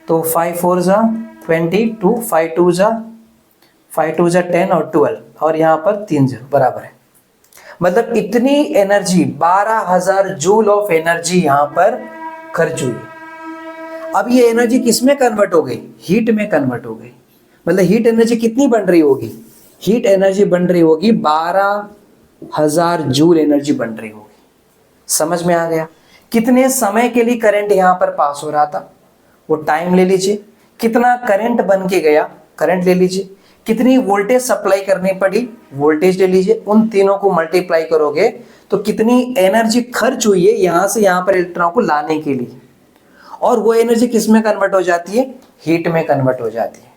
तो 5 4 जा 22, 5 2 जा 10 और 12 और यहां पर 3 0 बराबर है। मतलब इतनी एनर्जी 12,000 जूल ऑफ एनर्जी यहां पर खर्च हुई। अब ये एनर्जी किस में कन्वर्ट हो गई? हीट में कन्वर्ट हो गई। मतलब हीट एनर्जी कितनी बन रही होगी? हीट एनर्जी बन रही होगी 12,000 जूल एनर्जी बन रही होगी। समझ में आ गया? कितने समय के लिए करंट यहां पर पास हो रहा था, वो टाइम ले लीजिए। कितना करंट बन के गया, करंट ले लीजिए। कितनी वोल्टेज सप्लाई करनी पड़ी, वोल्टेज ले लीजिए। उन तीनों को मल्टीप्लाई करोगे तो कितनी एनर्जी खर्च हुई है यहां से यहां पर इलेक्ट्रॉन को लाने के लिए, और वो एनर्जी किस में कन्वर्ट हो जाती है? हीट में कन्वर्ट हो जाती है।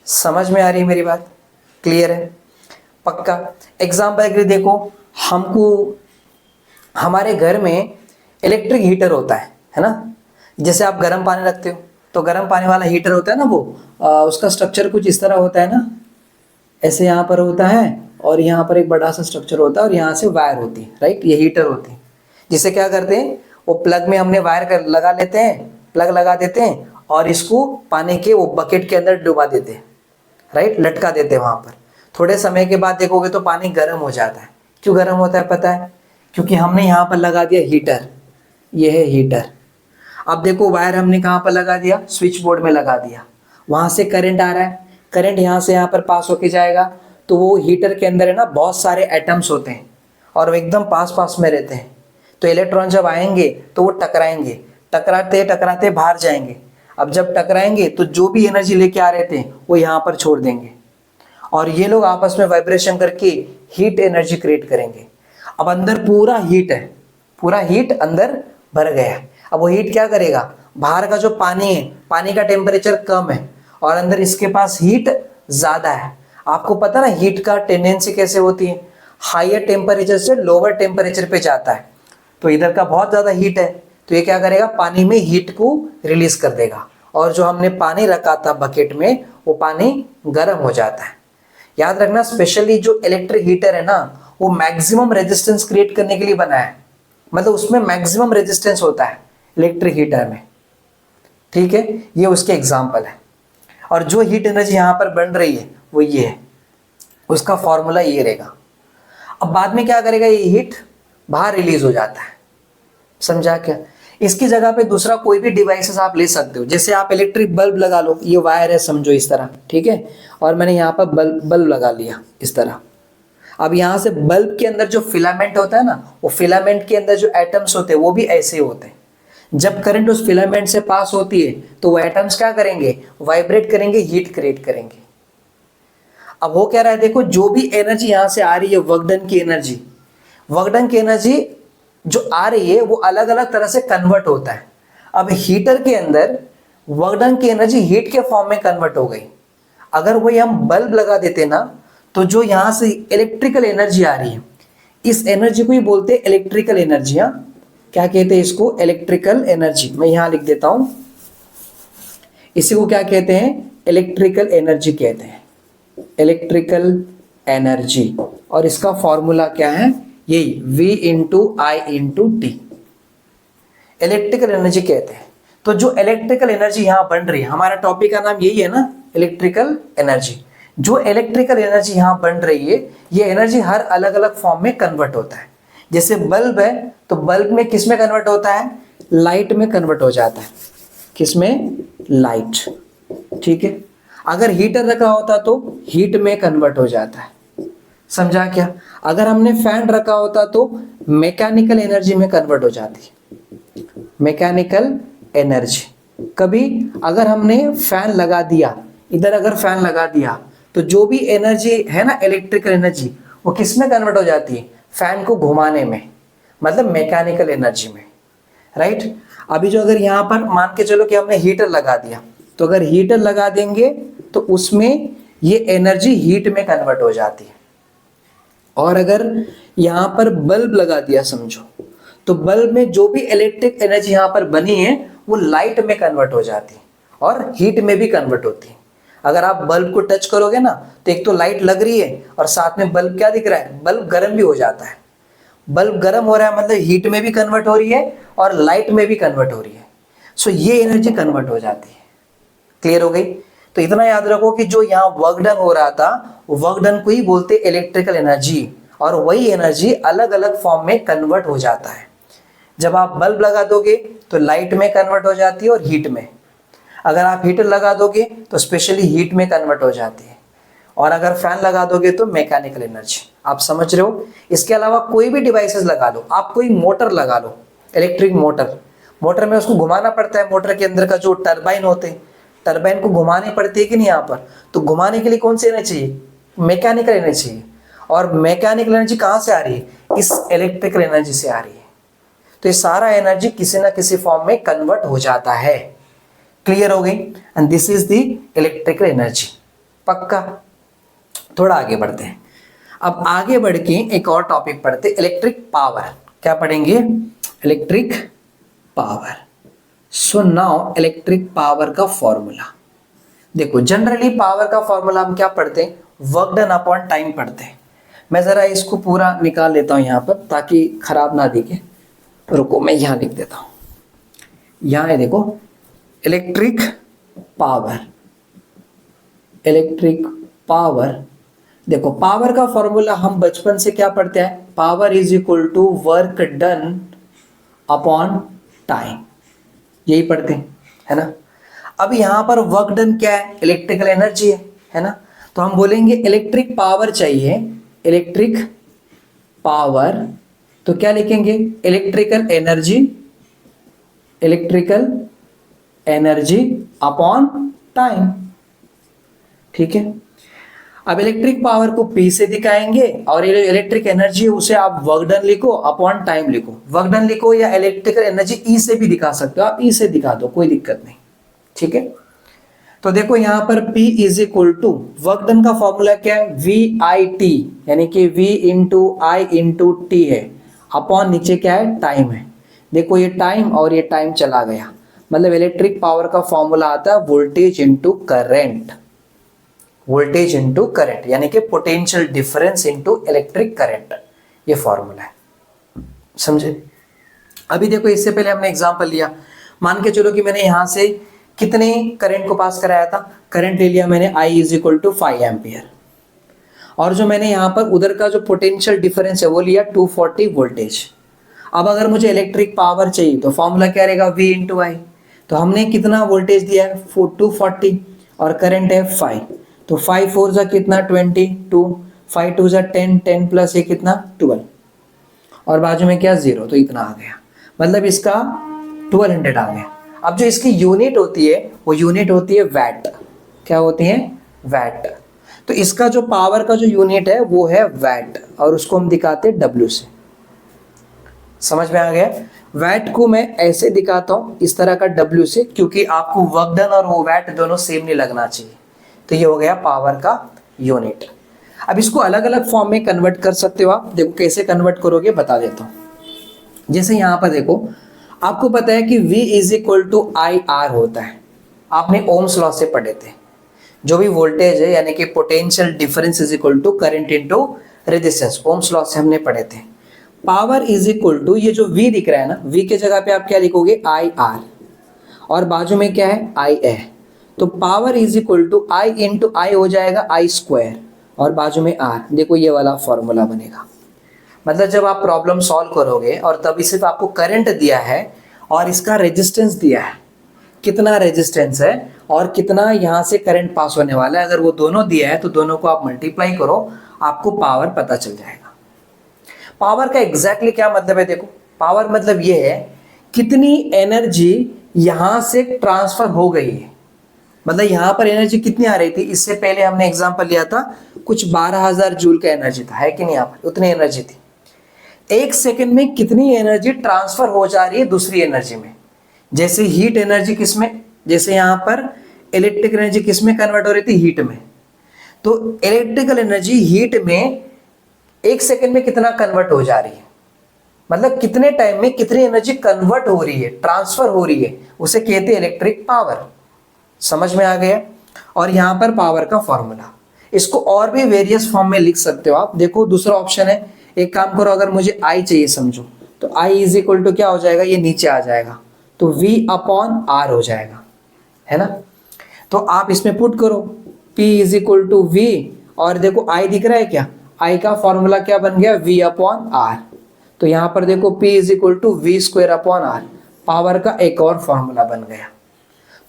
समझ में आ रही है मेरी बात? क्लियर है? पक्का? एग्जाम्पल के लिए देखो, हमको हमारे घर में इलेक्ट्रिक हीटर होता है ना। जैसे आप गर्म पानी रखते हो तो गर्म पानी वाला हीटर होता है ना, वो उसका स्ट्रक्चर कुछ इस तरह होता है ना, ऐसे यहाँ पर होता है और यहाँ पर एक बड़ा सा स्ट्रक्चर होता है और यहाँ से वायर होती है, राइट। ये हीटर होती है। जिसे क्या करते हैं, वो प्लग में हमने वायर कर लगा लेते हैं, प्लग लगा देते हैं और इसको पानी के वो बकेट के अंदर डुबा देते हैं, राइट, लटका देते हैं वहाँ पर। थोड़े समय के बाद देखोगे तो पानी गर्म हो जाता है। क्यों गर्म होता है पता है? क्योंकि हमने यहाँ पर लगा दिया हीटर, ये है हीटर। अब देखो वायर हमने कहाँ पर लगा दिया? स्विच बोर्ड में लगा दिया। वहाँ से करंट आ रहा है, करंट यहाँ से यहाँ पर पास होके जाएगा, तो वो हीटर के अंदर है ना बहुत सारे एटम्स होते हैं और वो एकदम पास पास में रहते हैं। तो इलेक्ट्रॉन जब आएंगे तो वो टकराएंगे, टकराते टकराते बाहर जाएंगे। अब जब टकराएंगे तो जो भी एनर्जी लेके आ रहे थे वो यहाँ पर छोड़ देंगे और ये लोग आपस में वाइब्रेशन करके हीट एनर्जी क्रिएट करेंगे। अब अंदर पूरा हीट है, पूरा हीट अंदर भर गया है। अब वो हीट क्या करेगा, बाहर का जो पानी है, पानी का टेम्परेचर कम है और अंदर इसके पास हीट ज्यादा है। आपको पता ना हीट का टेंडेंसी कैसे होती है, हायर टेम्परेचर से लोअर टेम्परेचर पे जाता है। तो इधर का बहुत ज्यादा हीट है तो ये क्या करेगा, पानी में हीट को रिलीज कर देगा और जो हमने पानी रखा था बकेट में वो पानी गर्म हो जाता है। याद रखना स्पेशली जो इलेक्ट्रिक हीटर है ना वो मैक्सिमम रेजिस्टेंस क्रिएट करने के लिए बना है, मतलब उसमें मैक्सिमम रेजिस्टेंस होता है इलेक्ट्रिक हीटर में, ठीक है। ये उसके एग्जाम्पल है। और जो हीट एनर्जी यहाँ पर बन रही है वो ये है, उसका फॉर्मूला ये रहेगा। अब बाद में क्या करेगा, ये हीट बाहर रिलीज हो जाता है, समझा क्या। इसकी जगह पे दूसरा कोई भी डिवाइसेस आप ले सकते हो, जैसे आप इलेक्ट्रिक बल्ब लगा लो, ये वायर है समझो इस तरह, ठीक है, और मैंने यहाँ पर बल्ब लगा लिया इस तरह। अब यहाँ से बल्ब के अंदर जो फिलामेंट होता है ना, वो फिलामेंट के अंदर जो एटम्स होते हैं वो भी ऐसे होते हैं। जब करंट उस फिलामेंट से पास होती है तो वो एटम्स क्या करेंगे, वाइब्रेट करेंगे, हीट क्रिएट करेंगे। अब हो क्या रहा है, देखो जो भी एनर्जी यहाँ से आ रही है वर्क डन की एनर्जी, वर्क डन की एनर्जी जो आ रही है वो अलग अलग तरह से कन्वर्ट होता है। अब हीटर के अंदर वर्क डन की एनर्जी हीट के फॉर्म में कन्वर्ट हो गई। अगर वही हम बल्ब लगा देते ना तो जो यहाँ से इलेक्ट्रिकल एनर्जी आ रही है, इस एनर्जी को ही बोलते हैं इलेक्ट्रिकल एनर्जी। हाँ, क्या कहते हैं इसको, इलेक्ट्रिकल एनर्जी। मैं यहां लिख देता हूं, इसी को क्या कहते हैं, इलेक्ट्रिकल एनर्जी कहते हैं, इलेक्ट्रिकल एनर्जी। और इसका फॉर्मूला क्या है, यही V इंटू आई इंटू टी, इलेक्ट्रिकल एनर्जी कहते हैं। तो जो इलेक्ट्रिकल एनर्जी यहां बन रही है, हमारा टॉपिक का नाम यही है ना, इलेक्ट्रिकल एनर्जी। जो इलेक्ट्रिकल एनर्जी यहां बन रही है, ये एनर्जी हर अलग अलग फॉर्म में कन्वर्ट होता है। जैसे बल्ब है तो बल्ब में किस में कन्वर्ट होता है, लाइट में कन्वर्ट हो जाता है, किस में, लाइट, ठीक है। अगर हीटर रखा होता तो हीट में कन्वर्ट हो जाता है, समझा क्या। अगर हमने फैन रखा होता तो मैकेनिकल एनर्जी में कन्वर्ट हो जाती है, मैकेनिकल एनर्जी। कभी अगर हमने फैन लगा दिया, इधर अगर फैन लगा दिया तो जो भी एनर्जी है ना इलेक्ट्रिकल एनर्जी, वो किस में कन्वर्ट हो जाती है, फैन को घुमाने में, मतलब मैकेनिकल एनर्जी में, राइट। अभी जो अगर यहाँ पर मान के चलो कि हमने हीटर लगा दिया, तो अगर हीटर लगा देंगे तो उसमें ये एनर्जी हीट में कन्वर्ट हो जाती है। और अगर यहाँ पर बल्ब लगा दिया समझो, तो बल्ब में जो भी इलेक्ट्रिक एनर्जी यहाँ पर बनी है वो लाइट में कन्वर्ट हो जाती है और हीट में भी कन्वर्ट होती है। अगर आप बल्ब को टच करोगे ना तो एक तो लाइट लग रही है और साथ में बल्ब क्या दिख रहा है, बल्ब गर्म भी हो जाता है। बल्ब गर्म हो रहा है मतलब हीट में भी कन्वर्ट हो रही है और लाइट में भी कन्वर्ट हो रही है। सो ये एनर्जी कन्वर्ट हो जाती है। क्लियर हो गई। तो इतना याद रखो कि जो यहाँ वर्क डन हो रहा था, वर्क डन को ही बोलते इलेक्ट्रिकल एनर्जी, और वही एनर्जी अलग अलग फॉर्म में कन्वर्ट हो जाता है। जब आप बल्ब लगा दोगे तो लाइट में कन्वर्ट हो जाती है और हीट में। अगर आप हीटर लगा दोगे तो स्पेशली हीट में कन्वर्ट हो जाती है, और अगर फैन लगा दोगे तो मैकेनिकल एनर्जी। आप समझ रहे हो। इसके अलावा कोई भी डिवाइसेस लगा लो, आप कोई मोटर लगा लो, इलेक्ट्रिक मोटर, मोटर में उसको घुमाना पड़ता है। मोटर के अंदर का जो टरबाइन होते हैं, टरबाइन को घुमानी पड़ती है कि नहीं यहाँ पर, तो घुमाने के लिए कौन सी एनर्जी चाहिए, मैकेनिकल एनर्जी चाहिए। और मैकेनिकल एनर्जी कहाँ से आ रही है, इस इलेक्ट्रिकल एनर्जी से आ रही है। तो ये सारा एनर्जी किसी ना किसी फॉर्म में कन्वर्ट हो जाता है। क्लियर हो गई। And this is the electrical energy. पक्का। थोड़ा आगे बढ़ते हैं। अब आगे बढ़ के एक और टॉपिक पढ़ते, इलेक्ट्रिक पावर। क्या पढ़ेंगे, electric power. So now electric power का फॉर्मूला देखो। जनरली पावर का फॉर्मूला हम क्या पढ़ते हैं, वर्क डन अपॉन टाइम पढ़ते हैं। मैं जरा इसको पूरा निकाल लेता हूं यहां पर ताकि खराब ना दिखे। रुको मैं यहां लिख देता हूं। यहां है देखो, इलेक्ट्रिक पावर, इलेक्ट्रिक पावर। देखो पावर का फॉर्मूला हम बचपन से क्या पढ़ते हैं, power is equal to work done upon time, यही पढ़ते हैं, है ना। अब यहां पर वर्क डन क्या है, इलेक्ट्रिकल एनर्जी है ना। तो हम बोलेंगे इलेक्ट्रिक पावर चाहिए, इलेक्ट्रिक पावर, तो क्या लिखेंगे, electrical energy, electrical energy upon time, ठीक है। अब इलेक्ट्रिक पावर को P से दिखाएंगे और ये इलेक्ट्रिक एनर्जी है उसे आप वर्क डन लिखो अपॉन टाइम लिखो, वर्क डन लिखो या इलेक्ट्रिकल एनर्जी E से भी दिखा सकते हो आप, E से दिखा दो कोई दिक्कत नहीं, ठीक है। तो देखो यहाँ पर P is equal to work done का फॉर्मूला क्या है, VIT यानी कि V into I into T है अपॉन नीचे क्या है टाइम है। देखो ये टाइम और ये टाइम चला गया, मतलब इलेक्ट्रिक पावर का फॉर्मूला आता है voltage into current, voltage into current यानी कि potential difference into electric current, ये फॉर्मूला है, समझे। अभी देखो इससे पहले हमने एग्जांपल लिया, मान के चलो कि मैंने यहां से कितने करंट को पास कराया था, करंट ले लिया मैंने I is equal to 5 ampere, और जो मैंने यहाँ पर उधर का जो पोटेंशियल डिफरेंस है वो लिया 240 वोल्टेज। अब अगर मुझे इलेक्ट्रिक पावर चाहिए तो फॉर्मूला क्या रहेगा, V इंटू आई। तो हमने कितना वोल्टेज दिया है 240 और करंट है 5, तो 5 4 जा कितना 22, 5 2 जा 10, 10 प्लस ये कितना 12 और बाजू में क्या 0, तो इतना आ गया, मतलब इसका 1200 आ गया। अब जो इसकी यूनिट होती है वो यूनिट होती है वैट, क्या होती है वैट। तो इसका जो पावर का जो यूनिट है वो है वैट और उसको हम दिखाते हैं W से, समझ में आ गया। वैट को मैं ऐसे दिखाता हूं इस तरह का W से, क्योंकि आपको वर्क डन और वो वैट दोनों सेम नहीं लगना चाहिए। तो ये हो गया पावर का यूनिट। अब इसको अलग अलग फॉर्म में कन्वर्ट कर सकते हो आप, देखो कैसे कन्वर्ट करोगे बता देता हूं। जैसे यहां पर देखो आपको पता है कि V is equal to IR होता है, आपने ओम्स लॉ से पढ़े थे। जो भी वोल्टेज है यानी कि potential difference is equal to current into resistance, Ohm's law से हमने पढ़े थे। पावर इज इक्वल टू ये जो V दिख रहा है ना, V के जगह पे आप क्या लिखोगे IR और बाजू में क्या है IA। तो power is equal to I into I हो जाएगा I स्क्वायर और बाजू में R, देखो ये वाला फॉर्मूला बनेगा। मतलब जब आप प्रॉब्लम सॉल्व करोगे और तभी सिर्फ आपको करंट दिया है और इसका रेजिस्टेंस दिया है, कितना रेजिस्टेंस है और कितना यहाँ से करंट पास होने वाला है, अगर वो दोनों दिया है तो दोनों को आप मल्टीप्लाई करो, आपको पावर पता चल जाएगा। पावर का एग्जैक्टली क्या मतलब है, देखो पावर मतलब ये है कितनी एनर्जी यहाँ से ट्रांसफर हो गई है, मतलब यहाँ पर एनर्जी कितनी आ रही थी। इससे पहले हमने एग्जांपल लिया था कुछ 12,000 जूल का एनर्जी था, है कि नहीं, यहाँ पर उतनी एनर्जी थी। एक सेकंड में कितनी एनर्जी ट्रांसफर हो जा रही है दूसरी एनर्जी में। जैसे हीट एनर्जी किसमें, जैसे यहाँ पर इलेक्ट्रिक एनर्जी किसमें कन्वर्ट हो रही थी, हीट में। तो इलेक्ट्रिकल एनर्जी हीट में एक सेकंड में कितना कन्वर्ट हो जा रही है, मतलब कितने टाइम में कितनी एनर्जी कन्वर्ट हो रही है, ट्रांसफर हो रही है, उसे कहते हैं इलेक्ट्रिक पावर। समझ में आ गया। और यहां पर पावर का फॉर्मूला, इसको और भी वेरियस फॉर्म में लिख सकते हो आप। देखो दूसरा ऑप्शन है, एक काम करो, अगर मुझे I चाहिए समझो, तो I इज इक्वल टू क्या हो जाएगा, ये नीचे आ जाएगा, तो V अपॉन R हो जाएगा, है ना। तो आप इसमें पुट करो P is equal to V और देखो I दिख रहा है क्या, I का फॉर्मूला क्या बन गया, V अपॉन R। तो यहां पर देखो P is equal to V square upon R, power का एक और फॉर्मूला बन गया।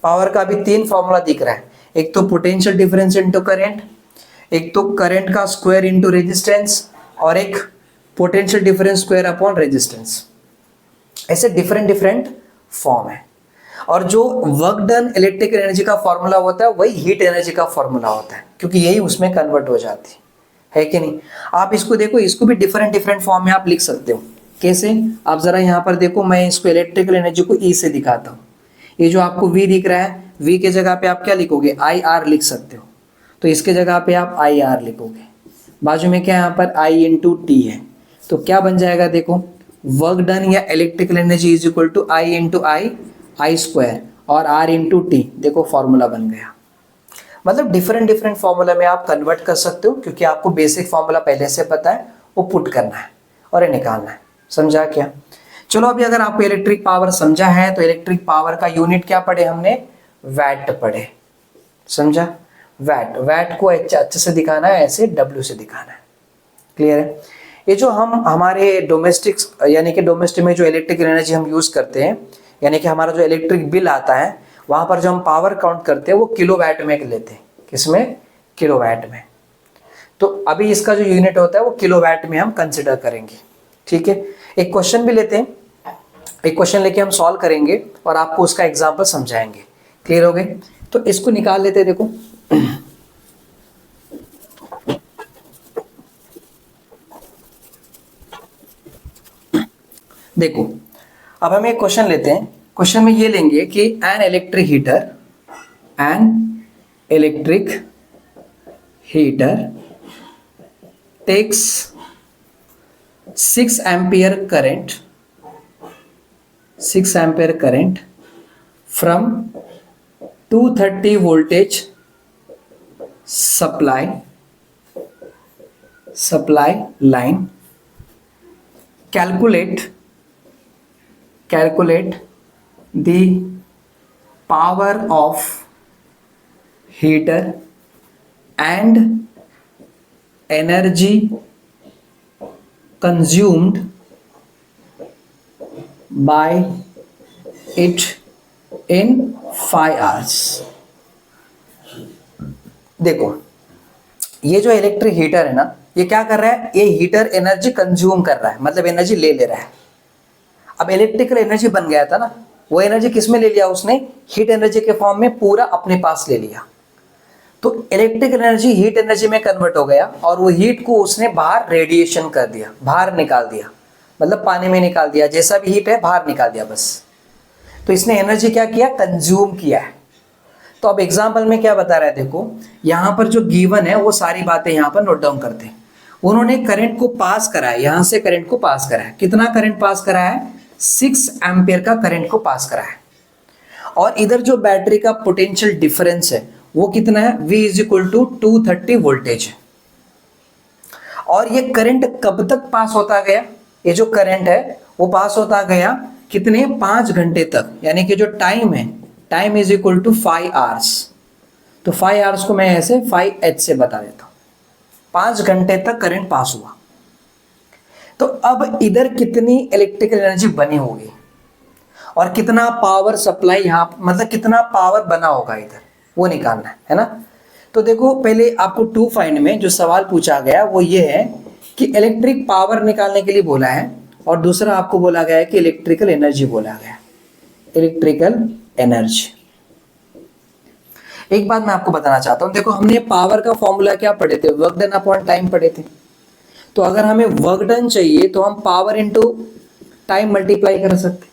पावर का अभी 3 फॉर्मूला दिख रहा है, एक तो पोटेंशियल डिफरेंस इनटू करंट, एक तो करंट का स्क्वायर इनटू रेजिस्टेंस और एक potential difference square upon resistance. ऐसे डिफरेंट डिफरेंट फॉर्म है। और जो वर्क डन इलेक्ट्रिकल एनर्जी का फॉर्मूला होता है वही हीट एनर्जी का फॉर्मूला होता है, क्योंकि यही उसमें कन्वर्ट हो जाती है कि नहीं। आप इसको देखो, इसको भी डिफरेंट डिफरेंट फॉर्म में आप लिख सकते हो। कैसे, आप जरा यहाँ पर देखो, मैं इसको इलेक्ट्रिकल एनर्जी को E से दिखाता हूँ। ये जो आपको V दिख रहा है, V के जगह पे आप क्या लिखोगे, IR लिख सकते हो, तो इसके जगह पे आप IR लिखोगे। बाजू में क्या यहाँ पर I इंटू टी है, तो क्या बन जाएगा, देखो वर्क डन या electrical energy is equal to I into I square और R इंटू टी, देखो फॉर्मूला बन गया। मतलब डिफरेंट डिफरेंट फॉर्मूला में आप कन्वर्ट कर सकते हो, क्योंकि आपको बेसिक फॉर्मूला पहले से पता है, वो पुट करना है और ये निकालना है। समझा क्या। चलो अभी अगर आपको इलेक्ट्रिक पावर समझा है तो इलेक्ट्रिक पावर का यूनिट क्या पढ़े हमने, वैट पढ़े। समझा, वैट, वैट को अच्छे से दिखाना है, ऐसे W से दिखाना है। क्लियर है। ये जो हम हमारे डोमेस्टिक्स यानी कि डोमेस्टिक में जो इलेक्ट्रिकल एनर्जी हम यूज करते हैं, यानी कि हमारा जो इलेक्ट्रिक बिल आता है, वहां पर जो हम पावर काउंट करते हैं वो किलोवाट में लेते हैं। किसमें, किलोवाट में। तो अभी इसका जो यूनिट होता है वो किलोवाट में हम कंसिडर करेंगे। ठीक है, एक क्वेश्चन भी लेते हैं, एक क्वेश्चन लेके हम सॉल्व करेंगे और आपको उसका एग्जांपल समझाएंगे। क्लियर हो गए। तो इसको निकाल लेते हैं। देखो देखो अब हम एक क्वेश्चन लेते हैं। क्वेश्चन में ये लेंगे कि an electric heater takes 6 ampere current from 230 voltage supply line. Calculate the power of heater and energy consumed by it in 5 hours. देखो ये जो इलेक्ट्रिक हीटर है ना, ये क्या कर रहा है, ये हीटर एनर्जी कंज्यूम कर रहा है, मतलब एनर्जी ले रहा है। अब इलेक्ट्रिकल एनर्जी बन गया था ना, वो एनर्जी किस में ले लिया उसने, हीट एनर्जी के फॉर्म में पूरा अपने पास ले लिया। तो इलेक्ट्रिकल एनर्जी हीट एनर्जी में कन्वर्ट हो गया और वो हीट को उसने बाहर रेडिएशन कर दिया, बाहर निकाल दिया, मतलब पानी में निकाल दिया, जैसा भी हीट है बाहर निकाल दिया बस। तो इसने एनर्जी क्या किया, कंज्यूम किया है। तो अब एग्जांपल में क्या बता रहा है, देखो यहाँ पर जो गिवन है वो सारी बातें यहाँ पर नोट डाउन करते हैं। उन्होंने करंट को पास करा है, यहाँ से करंट को पास करा है। कितना करंट पास करा है, 6 एम्पियर का करंट को पास करा है। और इधर जो बैटरी का पोटेंशियल डिफरेंस है वो कितना है, V is equal to 230 voltage है। और ये करंट कब तक पास होता गया, ये जो करंट है वो पास होता गया कितने, 5 घंटे तक, यानी कि जो टाइम है, time is equal to 5 hours. तो 5 आवर्स को मैं ऐसे 5h से बता देता हूं, 5 घंटे तक करंट पास हुआ। तो अब इधर कितनी इलेक्ट्रिकल एनर्जी बनी होगी और कितना पावर सप्लाई यहाँ, मतलब कितना पावर बना होगा इधर, वो निकालना है ना। तो देखो पहले आपको 2 फाइंड में जो सवाल पूछा गया वो ये है कि इलेक्ट्रिक पावर निकालने के लिए बोला है, और दूसरा आपको बोला गया है कि इलेक्ट्रिकल एनर्जी बोला गया है, इलेक्ट्रिकल एनर्जी। एक बात मैं आपको बताना चाहता हूं, देखो हमने पावर का फॉर्मूला क्या पढ़े थे, वर्क डन अपॉन टाइम पढ़े थे। तो अगर हमें वर्क डन चाहिए तो हम पावर इनटू टाइम मल्टीप्लाई कर सकते।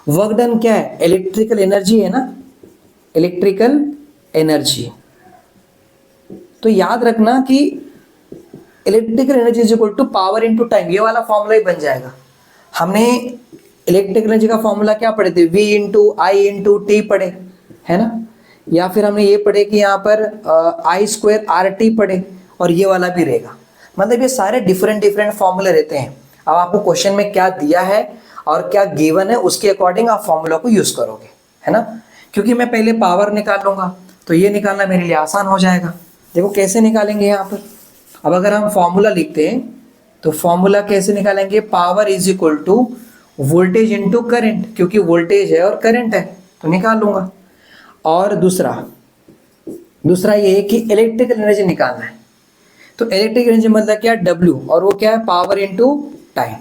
वर्क डन क्या है, इलेक्ट्रिकल एनर्जी है ना, इलेक्ट्रिकल एनर्जी। तो याद रखना कि electrical energy is equal to power into time, ये वाला फॉर्मूला ही बन जाएगा। हमने इलेक्ट्रिकल एनर्जी का फॉर्मूला क्या पढ़े थे, V इंटू आई इंटू टी पढ़े, है ना। या फिर हमने ये पढ़े कि यहाँ पर I स्क्वायर RT पढ़े, और ये वाला भी रहेगा। मतलब ये सारे डिफरेंट फॉर्मूले रहते हैं। अब आपको क्वेश्चन में क्या दिया है और क्या गिवन है उसके अकॉर्डिंग आप फॉर्मूला को यूज करोगे, है ना। क्योंकि मैं पहले पावर निकाल लूंगा तो ये निकालना मेरे लिए आसान हो जाएगा। देखो कैसे निकालेंगे यहाँ पर, अब अगर हम फॉर्मूला लिखते हैं तो फॉर्मूला कैसे निकालेंगे, power is equal to voltage into current, क्योंकि वोल्टेज है और करंट है तो निकाल लूंगा। और दूसरा ये है कि इलेक्ट्रिकल एनर्जी निकालना है, तो इलेक्ट्रिकल एनर्जी मतलब क्या, W, और वो क्या है, power into time.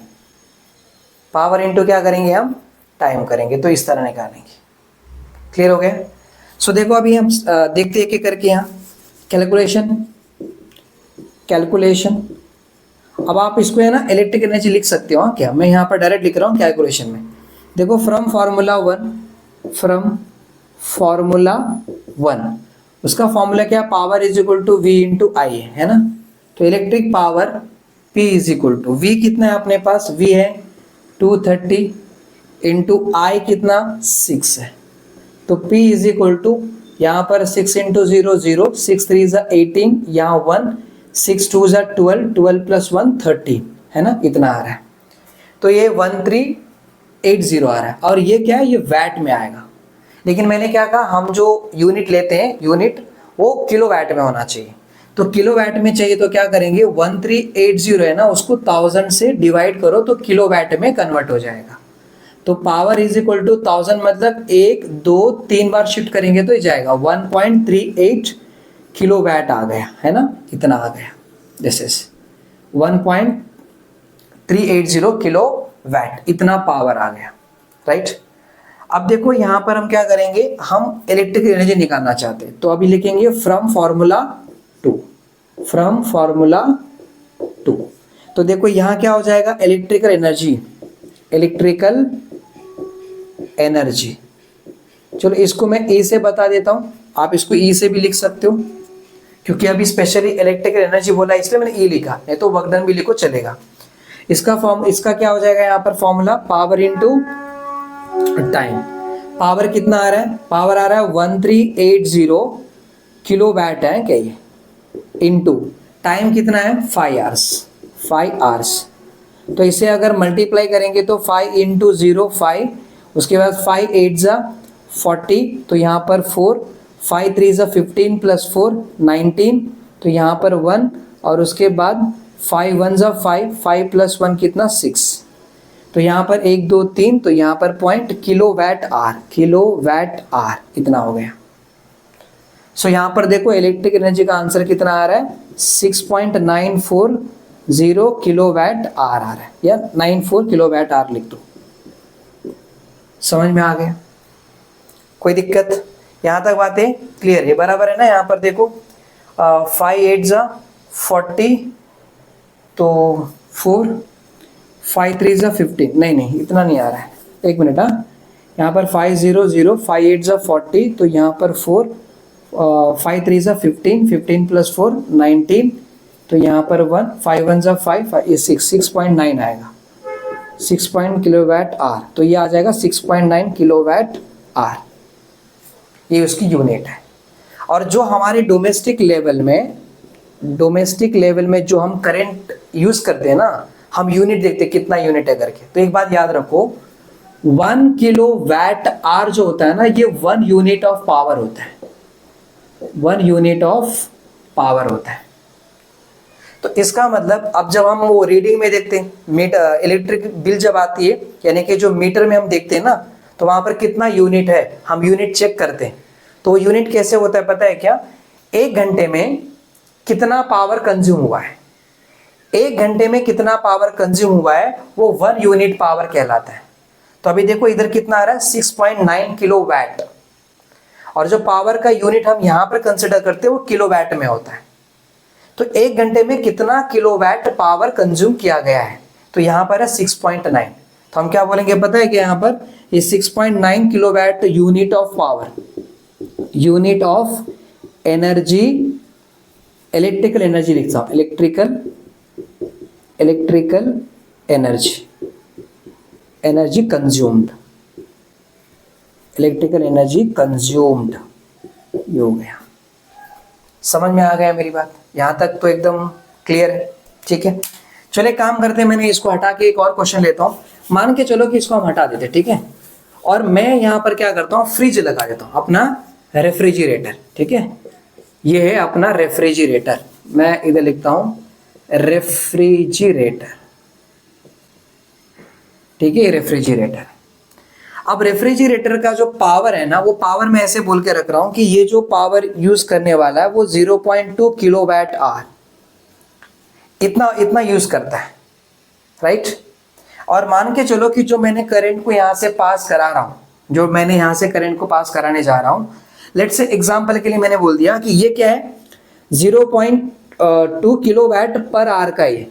Power into क्या करेंगे हम, टाइम करेंगे। तो इस तरह निकालेंगे। क्लियर हो गया। सो देखो अभी हम देखते हैं कि करके यहाँ कैलकुलेशन। अब आप इसको है ना इलेक्ट्रिक एनर्जी लिख सकते हो, क्या मैं यहाँ पर डायरेक्ट लिख रहा हूँ कैलकुलेशन में। देखो फ्रॉम फार्मूला 1 उसका फॉर्मूला क्या, power is equal to V into I है ना। तो electric power P is equal to V कितना है अपने पास, V है 230 इंटू I कितना 6 है। तो P इज इक्वल टू यहाँ पर 6 इंटू 0 0, 6 3 ज़ा 18, यहाँ 1, 6 2 ज़ा 12, 12 प्लस 1 13, है ना, इतना आ रहा है। तो ये 1380 आ रहा है। और ये क्या है, ये वैट में आएगा। लेकिन मैंने क्या कहा, हम जो यूनिट लेते हैं, यूनिट वो किलोवाट में होना चाहिए। तो किलोवाट में चाहिए तो क्या करेंगे, 1380 है ना, उसको 1000 से डिवाइड करो तो किलोवाट में कन्वर्ट हो जाएगा। तो पावर इज इक्वल टू 1000, मतलब 1 2 3 बार शिफ्ट करेंगे तो ये जाएगा 1.38 किलोवाट आ गया, है ना, इतना आ गया। दिस इज 1.380 किलोवाट, इतना पावर आ गया, राइट। अब देखो यहाँ पर हम क्या करेंगे, हम इलेक्ट्रिकल एनर्जी निकालना चाहते हैं। तो अभी लिखेंगे फ्रॉम फार्मूला 2। तो देखो यहाँ क्या हो जाएगा, इलेक्ट्रिकल एनर्जी इलेक्ट्रिकल एनर्जी। चलो इसको मैं ए से बता देता हूं, आप इसको ई से भी लिख सकते हो, क्योंकि अभी स्पेशली इलेक्ट्रिकल एनर्जी बोला इसलिए मैंने ई लिखा, नहीं तो वर्क डन भी लिखो चलेगा। इसका क्या हो जाएगा यहाँ पर formula, power into time. Power कितना आ रहा है, पावर आ रहा है 1380 किलो वैट है क्या ये, इनटू टाइम कितना है 5 आवर्स। तो इसे अगर मल्टीप्लाई करेंगे तो 5 इंटू 0 5, उसके बाद 5 8 जा 40, तो यहाँ पर 4, 5 3 जा 15 प्लस 4 19, तो यहाँ पर 1, और उसके बाद 5 1 जा 5, 5 प्लस 1 कितना 6, तो यहाँ पर 1 2 3, तो यहाँ पर पॉइंट किलो वैट आर इतना हो गया। सो यहाँ पर देखो इलेक्ट्रिक एनर्जी का आंसर कितना आ रहा है 6.940 किलो वैट आर आ रहा है, या 94 किलो वैट आर लिख दो। समझ में आ गया, कोई दिक्कत, यहाँ तक बातें क्लियर है, बराबर है ना। यहाँ पर देखो 5 8 जा 40, तो 4, 5 3 जा 15, नहीं इतना नहीं आ रहा है, एक मिनट। हाँ, यहाँ पर 5 0 0, 5 8 जा 40, तो यहाँ पर 4, 5 3 जा 15, 15 प्लस 4 19, तो यहाँ पर 1, 5 1 जा 5, 6.9 आएगा, 6 किलो वैट आर, तो ये आ जाएगा 6.9 किलो वैट आर, ये उसकी यूनिट है। और जो हमारे डोमेस्टिक लेवल में जो हम करंट यूज करते हैं ना, हम यूनिट देखते हैं कितना यूनिट है करके, तो एक बात याद रखो 1 किलो वैट आर जो होता है ना, ये 1 यूनिट ऑफ पावर होता है, 1 यूनिट ऑफ पावर होता है। तो इसका मतलब अब जब हम वो रीडिंग में देखते हैं, मीटर इलेक्ट्रिक बिल जब आती है, यानी कि जो मीटर में हम देखते हैं ना, तो वहां पर कितना यूनिट है हम यूनिट चेक करते हैं। तो वो यूनिट कैसे होता है पता है क्या, 1 घंटे में कितना पावर कंज्यूम हुआ है, 1 घंटे में कितना पावर कंज्यूम हुआ है, वो 1 यूनिट पावर कहलाता है। तो अभी देखो इधर कितना आ रहा है 6.9 किलो वैट, और जो पावर का यूनिट हम यहां पर कंसिडर करते हैं वो किलो वैट में होता है। तो 1 घंटे में कितना किलो वैट पावर कंज्यूम किया गया है, तो यहां पर है 6.9, तो हम क्या बोलेंगे पता है कि यहां पर ये 6.9 kilo VAT unit of power, unit of energy, electrical energy लिखता हूं, electrical energy consumed, electrical energy consumed, ये हो गया। समझ में आ गया मेरी बात, यहां तक तो एकदम क्लियर है, ठीक है। चलो एक काम करते हैं, मैंने इसको हटा के एक और क्वेश्चन लेता हूं, मान के चलो कि इसको हम हटा देते, ठीक है, और मैं यहां पर क्या करता हूं, फ्रिज लगा देता हूं, अपना रेफ्रिजरेटर, ठीक है, ये है अपना रेफ्रिजरेटर, मैं इधर लिखता हूं रेफ्रिजरेटर, ठीक है, रेफ्रिजरेटर। अब रेफ्रिजरेटर का जो पावर है ना, वो पावर मैं ऐसे बोल के रख रहा हूं कि ये जो पावर यूज करने वाला है वो 0.2 किलो वैट आवर, इतना यूज करता है, राइट। और मान के चलो कि जो मैंने करंट को यहां से पास करा रहा हूं, जो मैंने यहां से करंट को पास कराने जा रहा हूं, लेट्स से एग्जांपल के लिए मैंने बोल दिया कि ये क्या है 0.2 किलो वैट पर आवर का, ये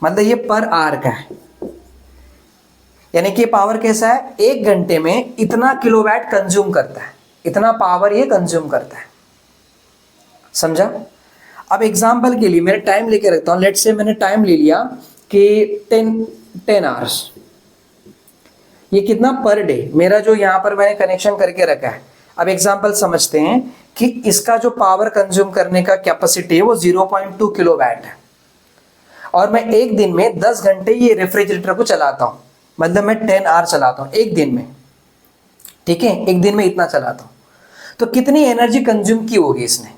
मतलब ये पर आवर का है, यानी कि पावर कैसा है, 1 घंटे में इतना किलोवाट कंज्यूम करता है, इतना पावर ये कंज्यूम करता है, समझा। अब एग्जांपल के लिए मैंने टाइम लेके रखता हूं, लेट्स से मैंने टाइम ले लिया कि 10 आवर्स, ये कितना पर डे, मेरा जो यहां पर मैंने कनेक्शन करके रखा है। अब एग्जांपल समझते हैं कि इसका जो पावर कंज्यूम करने का कैपेसिटी है वो 0.2 किलोवाट है, और मैं एक दिन में 10 घंटे ये रेफ्रिजरेटर को चलाता हूं, मतलब मैं 10 आवर चलाता हूं एक दिन में, ठीक है, एक दिन में इतना चलाता हूं, तो कितनी एनर्जी कंज्यूम की होगी इसने,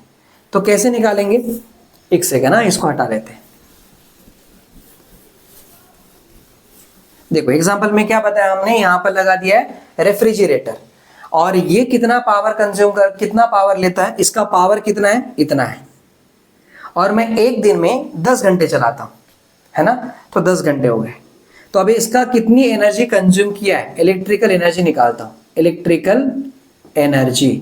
तो कैसे निकालेंगे, एक सेकंड ना, इसको हटा लेते हैं। देखो एग्जांपल में क्या बताया हमने, यहां पर लगा दिया है रेफ्रिजरेटर, और ये कितना पावर कंज्यूम कर, कितना पावर लेता है, इसका पावर कितना है, इतना है, और मैं एक दिन में 10 घंटे चलाता हूं, है ना, तो 10 घंटे हो गए। तो अभी इसका कितनी एनर्जी कंज्यूम किया है, इलेक्ट्रिकल एनर्जी निकालता हूं, इलेक्ट्रिकल एनर्जी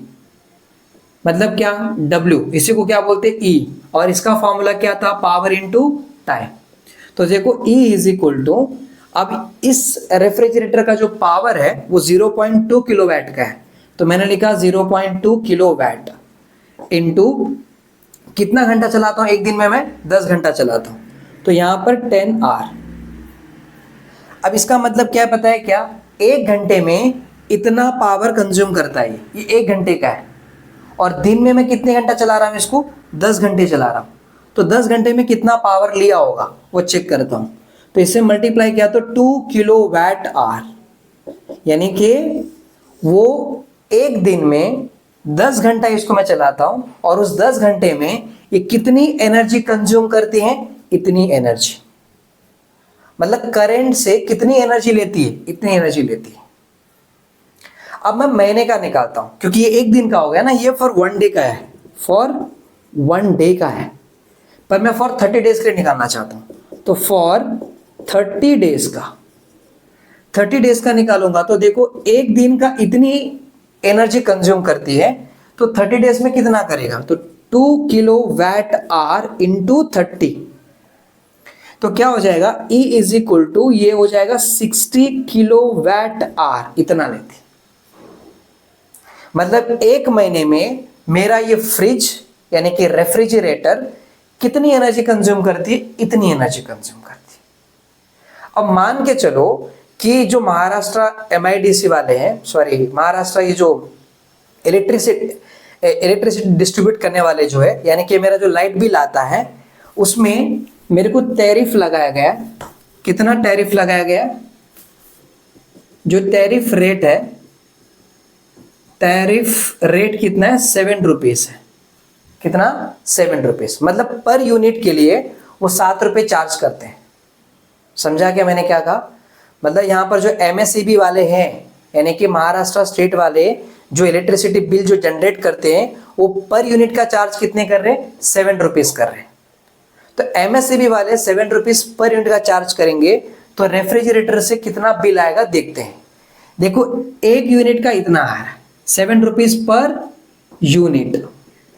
मतलब क्या, W, इसी को क्या बोलते हैं E, और इसका फॉर्मूला क्या था, पावर इनटू टाइम। तो देखो E इज इक्वल टू, अब इस रेफ्रिजरेटर का जो पावर है वो 0.2 किलोवाट का है, तो मैंने लिखा 0.2 किलोवाट इंटू कितना घंटा चलाता हूं एक दिन में, मैं 10 घंटा चलाता हूं, तो यहां पर 10 आवर। अब इसका मतलब क्या पता है क्या, एक घंटे में इतना पावर कंज्यूम करता है, ये एक घंटे का है, और दिन में मैं कितने घंटा चला रहा हूं इसको, 10 घंटे चला रहा हूं, तो 10 घंटे में कितना पावर लिया होगा वो चेक करता हूं। तो इससे मल्टीप्लाई किया तो 2 किलोवाट आवर, यानी कि वो एक दिन में 10 घंटा इसको मैं चलाता हूं, और उस 10 घंटे में ये कितनी एनर्जी कंज्यूम करती है, इतनी एनर्जी, मतलब करंट से कितनी एनर्जी लेती है, इतनी एनर्जी लेती है। अब मैं महीने का निकालता हूं, क्योंकि ये एक दिन का हो गया ना, ये फॉर 1 डे का है, फॉर 1 डे का है, पर मैं फॉर 30 डेज के लिए निकालना चाहता हूं, तो फॉर 30 डेज का, 30 डेज का निकालूंगा तो देखो एक दिन का इतनी एनर्जी कंज्यूम करती है, तो 30 डेज में कितना करेगा, तो 2 किलोवाट आवर इंटू 30, तो क्या हो जाएगा, E इज इक्वल टू ये हो जाएगा 60 किलोवाट आवर, इतना लेती। मतलब एक महीने में मेरा ये फ्रिज यानी कि रेफ्रिजरेटर कितनी एनर्जी कंज्यूम करती है, इतनी एनर्जी कंज्यूम करती है। अब मान के चलो कि जो महाराष्ट्र MIDC वाले हैं, सॉरी महाराष्ट्र ये जो इलेक्ट्रिसिटी डिस्ट्रीब्यूट करने वाले जो है, यानी कि मेरा जो लाइट बिल आता है उसमें मेरे को टैरिफ लगाया गया, कितना टैरिफ लगाया गया, जो टैरिफ रेट है, टैरिफ रेट कितना है, 7 रुपीज है, कितना, 7 रुपीज, मतलब पर यूनिट के लिए वो 7 रुपये चार्ज करते हैं। समझा क्या मैंने क्या कहा, मतलब यहाँ पर जो MSEB वाले हैं, यानी कि महाराष्ट्र स्टेट वाले जो इलेक्ट्रिसिटी बिल जो जनरेट करते हैं, वो पर यूनिट का चार्ज कितने कर रहे हैं, 7 रुपीज कर रहे हैं। तो MSEB वाले 7 रुपीज पर यूनिट का चार्ज करेंगे, तो रेफ्रिजरेटर से कितना बिल आएगा देखते हैं। देखो एक यूनिट का इतना आ रहा है, 7 रुपीज पर यूनिट,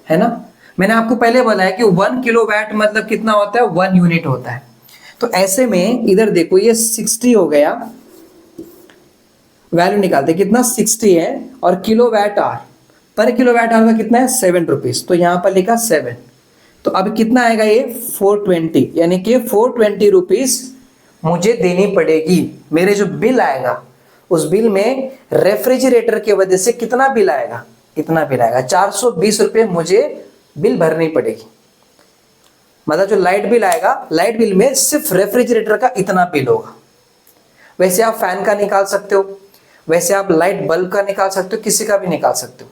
है ना। मैंने आपको पहले बोला है कि 1 किलोवाट मतलब कितना होता है, 1 यूनिट होता है। तो ऐसे में इधर देखो ये 60 हो गया, वैल्यू निकालते कितना, 60 है, और किलोवाट आवर, पर किलोवाट आवर का कितना है, 7 रुपीज, तो यहां पर लिखा 7, तो अब कितना आएगा ये 420, यानी कि 420 रुपीज मुझे देनी पड़ेगी। मेरे जो बिल आएगा उस बिल में रेफ्रिजरेटर की वजह से कितना बिल आएगा, इतना बिल आएगा, 420 रुपये मुझे बिल भरनी पड़ेगी। मतलब जो लाइट बिल आएगा, लाइट बिल में सिर्फ रेफ्रिजरेटर का इतना बिल होगा। वैसे आप फैन का निकाल सकते हो, वैसे आप लाइट बल्ब का निकाल सकते हो, किसी का भी निकाल सकते हो।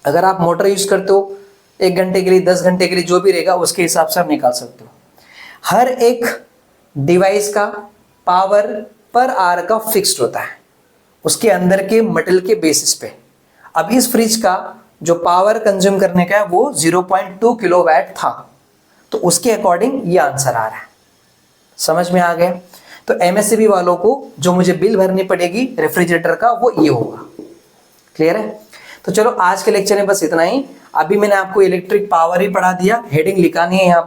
अगर आप मोटर यूज करते हो 1 घंटे के लिए, 10 घंटे के लिए, जो भी रहेगा उसके हिसाब से आप निकाल सकते हो। हर एक डिवाइस का पावर पर आवर का फिक्स्ड होता है, उसके अंदर के मटेरियल के बेसिस पे। अब इस फ्रिज का जो पावर कंज्यूम करने का है वो 0.2 किलोवाट था, तो उसके अकॉर्डिंग ये आंसर आ रहा है। समझ में आ गया। तो MSEB वालों को जो मुझे बिल भरनी पड़ेगी रेफ्रिजरेटर का वो ये होगा। क्लियर है। तो चलो आज के लेक्चर में बस इतना ही। अभी मैंने आपको इलेक्ट्रिक पावर ही पढ़ा दिया, हेडिंग लिखानी है यहाँ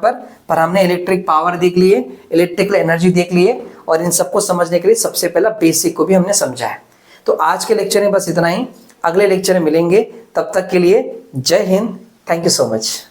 पर हमने इलेक्ट्रिक पावर देख लिए, इलेक्ट्रिकल एनर्जी देख लिए, और इन सबको समझने के लिए सबसे पहला बेसिक को भी हमने समझा है। तो आज के लेक्चर में बस इतना ही, अगले लेक्चर में मिलेंगे, तब तक के लिए जय Hind, thank you so much.